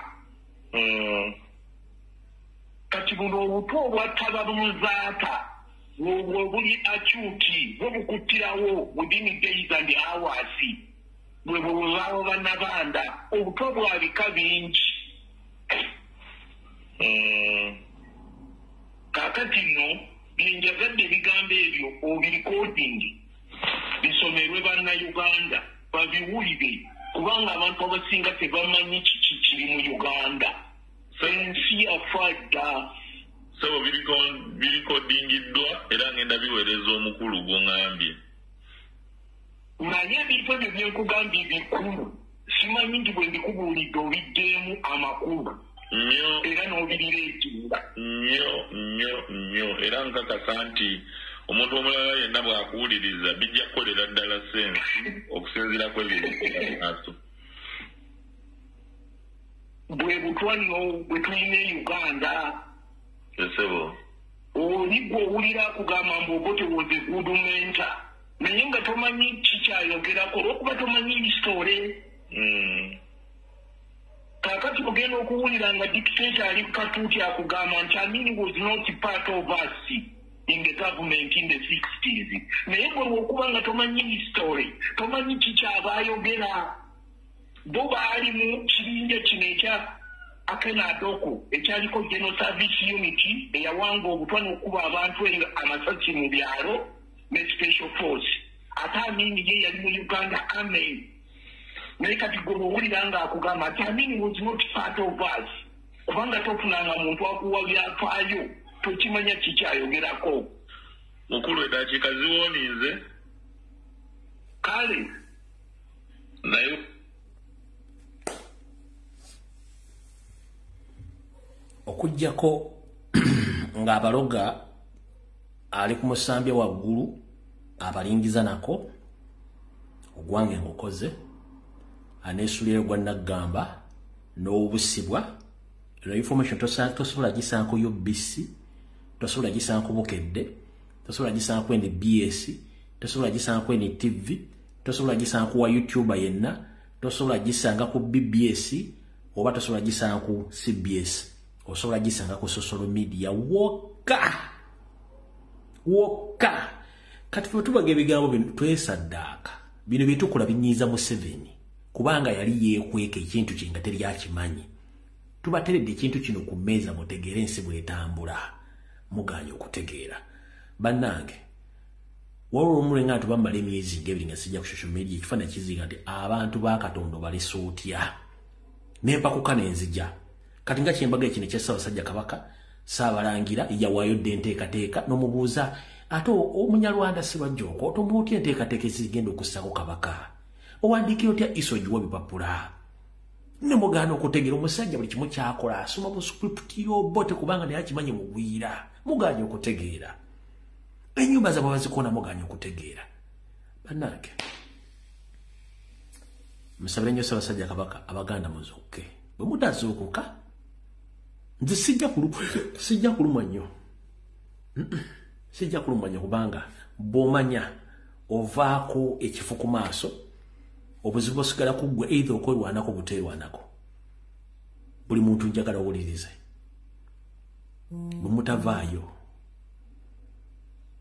Kati buno obutwa obwattaba bumuzaata buli acuuti bwe bukuttirawo within days and hours bwe bwebaawo bannabanda obutwa bwabika bingi. Kaakati nno byenjagadde ebigambo ebyo obirikodingi bisomerwe bannayuganda babiwulire kubanga abantu abasinga tebamanyi kiki kiri mu Uganda. Ensi yafadda. Sebo birikodingiddwa era ngenda biweereza omukulu gw'oŋŋambye. Naye ebintu ebyo byenkugambye bikulu simanyi nti bwe mbikubuulidde obiddeemu amakulu. Era n'obirireetinga. Nnyo era nkakasa nti omuntu omulala yenna bw'akuwuliriza bijja kukolera ddala sensi okusinziira kw'ebiri maaso. Bwe butwa nno bwe tulina e Uganda. Esebo. Oli gwe owulira akugamba mbu Obote was a good mentor. naye nga tomanyi kikyayogerako olwokuba tomanyi story. Kakati ogenda okuwulira nga dictator ali katuuti akugamba nti Amin was not part of us in the government in the 60s. Naye gwe lwokuba nga tomanyi story, tomanyi kikyabayogera. Bo baali mu kibinja kino ekya Akenadoko ekyaliko General Service Unity eyawanga obutwa n'okuba abantu amasasi mu byalo ne Special Force. Ate Amin ye yali mu Uganda Army. Naye kati gwe bw'owulira nga akugamba nti Amin was not part of us. Kubanga tofunanga muntu akuwa byafaayo tokimanya kikyayogerako. Mukulu eddakiika ziwonize. Kale. Naye okujjako ng'abaloga ali ku musambya waggulu abalingiza nako ogwange ngokoze aneesulira gwa naggamba n'obusibwa eno information tosobola gisanga ku UBC, tosobola gisanga ku Bukedde, tosobola gisanga ku NBS, tosobola gisanga ku NTV, tosobola gisanga ku wa YouTuber yenna, tosobola gisanga ku BBS oba tosobola gisanga ku CBS, osobola gisanga ku social media wokka. Kati tubaga ebigambo bino twesaddaaka bino byetukula binyiiza Museveni kubanga yali yeekweka ekintu kye nga teri akimanyi. Tubateredde ekintu kino ku mmeeza mutegeere ensi bw'etambula muganye okutegeera. Bannange waliwo omulenga tubamala emyezi ng'ebiri nga sijja ku social media ekifaananyi kizinga nti abantu ba Katonda balesa otya n'empakuka n'enzija. Kati nga kyembaga ekino ekya Ssaabasajja Kabaka Ssaabalangira yawaayo dde enteekateeka n'omubuuza ate omunyarwanda Ssebajjoko otomuwa otya enteekateeka ezigenda okussako Kabaka? Owandiikira otya iso giwa bipapula? Ne mugaana okutegeera omusajja buli kimu kyakola asoma bu script yobote kubanga naye akimanyi mugwira. Muganye okutegeera. Ennyumba zaabwe bazikoona muganye okutegeera. Bannange musabire nnyo Ssaabasajja Kabaka Abaganda muzuuke. Bwe mutazuukuka nze sijja kulumwa nnyo. Sijja kulumwa nnyo kubanga bw'omanya ovaako ekifu ku maaso obuzibu osigala kuggwe either okwerwanako buteerwanako. Buli muntu njagala owulirize. Bwe mutavaayo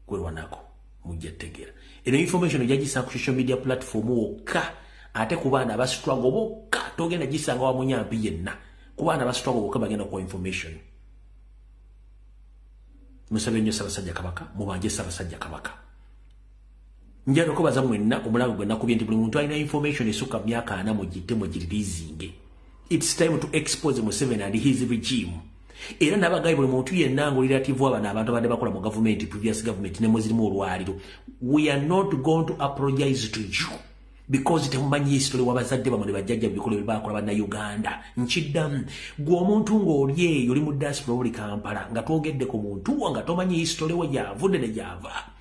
kwerwanako mujja tegeera. Eno information ojja gisanga ku social media platform wokka ate ku baana abastruggle bokka togenda gisanga wa munyampi yenna. Ku baana abastruggle bokka bagenda kuwa information. Musabe nnyo Ssaabasajja Kabaka mubanje Ssaabasajja Kabaka. Njalo kubaza mwenna omulago gwe nakubye nti buli muntu alina information esukka myaka 4 mugite mugirizinge. It's time to expose Museveni and his regime. Era nabagayi buli muntu yenna ngo relative abana abantu abadde bakola mu government previous government ne muzirimu olwaliro. We are not going to apologize to you because temumanyi history wabazadde bamwe bajjajja bikolo bakola bana Uganda. Nchiddamu gwe omuntu ng'oli eyo oli mu diaspora oli Kampala nga twogedde ku muntu nga tomanyi history we gyavudde ne gyava.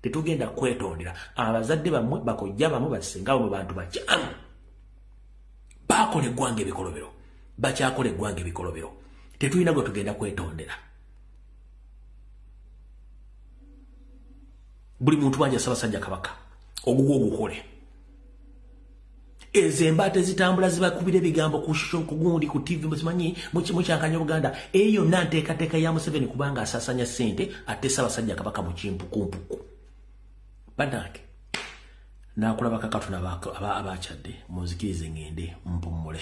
Tetugenda kwetondera abazadde bamwe bakojja bamwe basenga mu bantu bakyamu bakola eggwanga ebikolobero bakyakola eggwanga ebikolobero. Tetulina gwe tugenda kwetondera. Buli muntu wanja Ssaabasajja Kabaka ogugwo ogukole. Ezembaate zitambula zibakubira ebigambo ku gundi ku TV muzimanyi mukyankanya Uganda eyo nanteekateeka ya Museveni kubanga asasanya ssente ate Ssaabasajja Kabaka mu kimpukumpuku. Bannange nakulaba kakatuna abakyadde munzikirize ngende mpumule.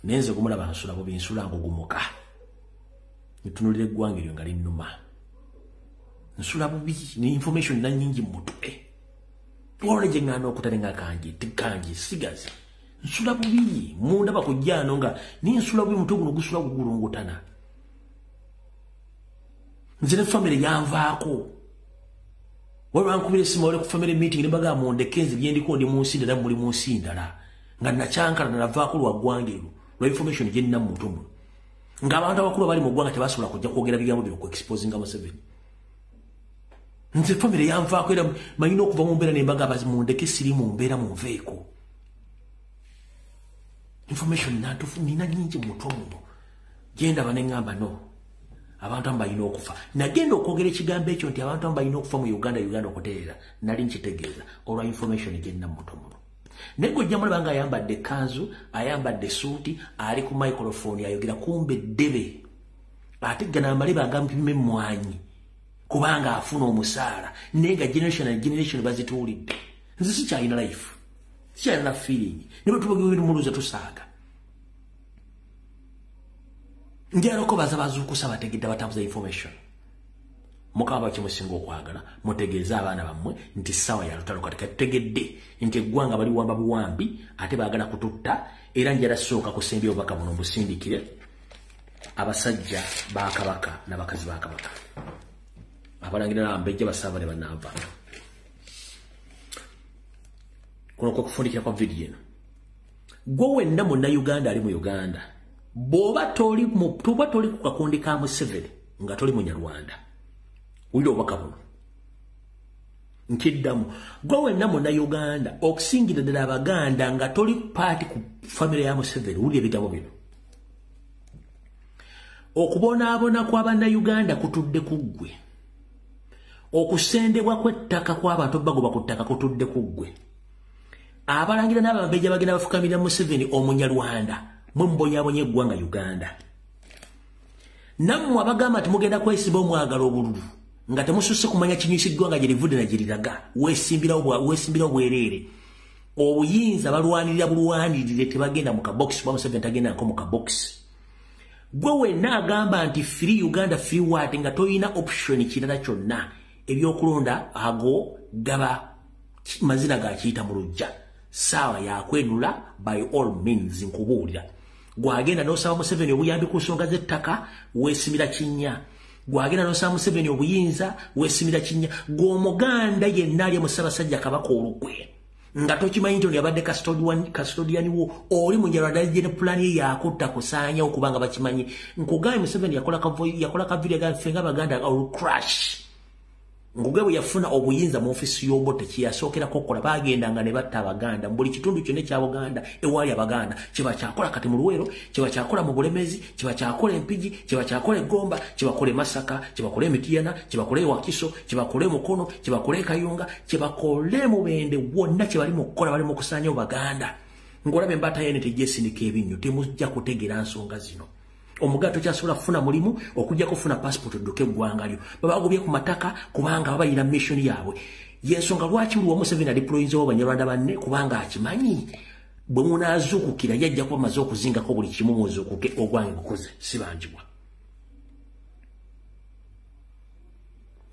Nenze kumulaba nsula bubi nsula ngugumuka. Nitunulire eggwanga eryo nga linnuma. Nsula bubi ni information na nyingi mutwe. Wole gye ngana okutalenga kanji sigazi. Nsula bubi munda bakujjano nga ni nsula bubi mutu guno gusula gugulungutana. Nzire family yanvaako. Waliwo ankubira essimu wali ku family meeting ne baga mondekeze byendiko ndi munsi ndala muli munsi ndala nga nakyankala navaako lwa ggwangeero lwa information gye nnina mu mutumu ng'abantu abakulu bali mu ggwanga tebasobola kujja kwogera bigambo bino ku exposinga Museveni. Nze family yanvaako era manyina okuva mu mbeera ne mbaga mundeke siri mu mbeera munveeko. Information nantufu nina nyingi mu mutumu genda bane ngamba no abantu ambalina okufa nagenda okwogera ekigambo ekyo nti abantu ambalina okufa mu Uganda okutereera nali nkitegeeza olwa information gyenna mutomuno naye gojja mulaba nga ayambadde kanzu ayambadde suuti ali ku microphone ayogera kumbe ddebe ate gana amaleba agampime mwanyi kubanga afuna omusaala naye nga generation bazituulidde nze sikyalina life sikyalina feeling ne bwe tubagenda muluza tusaaga ndyalako baza bazuukusa bategedde batambuza information mukaba kimusinga okwagala mutegeeza abaana bammwe nti sawa ya lutalo katika tegedde nti eggwanga bali wamba buwambi ate baagala kututta era njala sooka kusembya obubaka buno busindikire abasajja ba Kabaka n'abakazi ba Kabaka abalangira n'ambejja basaba ne banava kuno kwa kufundikira kwa video eno gwe wenna monna Uganda ali mu Uganda boba toli ku kakundi ka Museveni nga toli munyarwanda wili obubaka buno nkiddamu gwe wenna monna Uganda okusingira ddala Abaganda nga toli paati ku famire ya Museveni wuli ebigambo bino okubonaabona kw'Abannayuganda kutudde ku ggwe okusendebwa kw'ettaka kw'abantu bagoba ku ttaka kutudde ku ggwe abalangira n'abambejja bagenda bafukamira Museveni omunyarwanda mwe mbonyabonye eggwanga Uganda nammwe abagamba nti mugenda kwesiba omwagala obululu nga temususse kumanya kinywisiddwa nga gyerivudde na gyeriraga weesimbirawo bwereere obuyinza balwanirira bulwanirire tebagenda mu kabokisi kuba Museveni tagenda nko mu kabokisi gwe wenna agamba nti free Uganda free what nga toyina option kirala kyonna ebyokulonda ago gaba mazina ga kiyita mu lujja sawa yakwenula by all means nkubuulira gwagenda n'osaba Museveni obuyambi ku nsonga z'ettaka weesimira kinnya gwagenda n'osaba Museveni obuyinza weesimira kinnya gw'omuganda yenna ali mu Ssaabasajja Kabaka olukwe nga tokimanyi nti yabadde custodian wo oli munyarwanda jene plan ye yakutta kusaanya okubanga bakimanyi nkugambye Museveni yakola ka video gafenga Abaganda all crash ngugawe yafuna obuyinza mu ofisi y'obote kiyasookera kokola bagendanga ne batta Abaganda mbuli kitundu kyonna kya Buganda ewali Abaganda kiba kyakola kati mu Luwero kiba kyakola mu Bulemezi kiba kyakola Empigi kiba kyakola Egomba kiba kola Masaka kiba kola Mityana kiba kola Wakiso kiba kola Mukono kiba kola Kayunga kiba kola Mubende wonna kibali mu kola bali mu kusanya Abaganda ngolabe mbata yene tejesindika ebinyo temujja kutegera nsonga zino omugato kyasobola kufuna mulimu okujja kufuna passport odduke eggwanga lyo babagobye ku mataka kubanga babalina mission yaabwe yensonga lwaki buli Museveni adiployinzewo Banyarwanda banne kubanga akimanyi bwe munaazuukukira yajja kuba maze okuzingako buli kimu muzuukuke ogwange gukoze sibanjibwa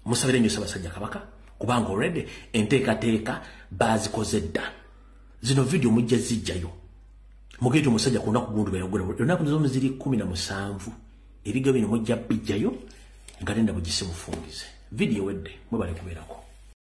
Museveni nnyo Ssaabasajja Kabaka kubanga already enteekateeka bazikoze dda zino video mujja zijjayo mugeto musajja kuna kugundu bayogera lunaku zo muziri 17 ebiga bino mujja bijjayo nga tenda bugise mufungize video wedde mwe bali kuberako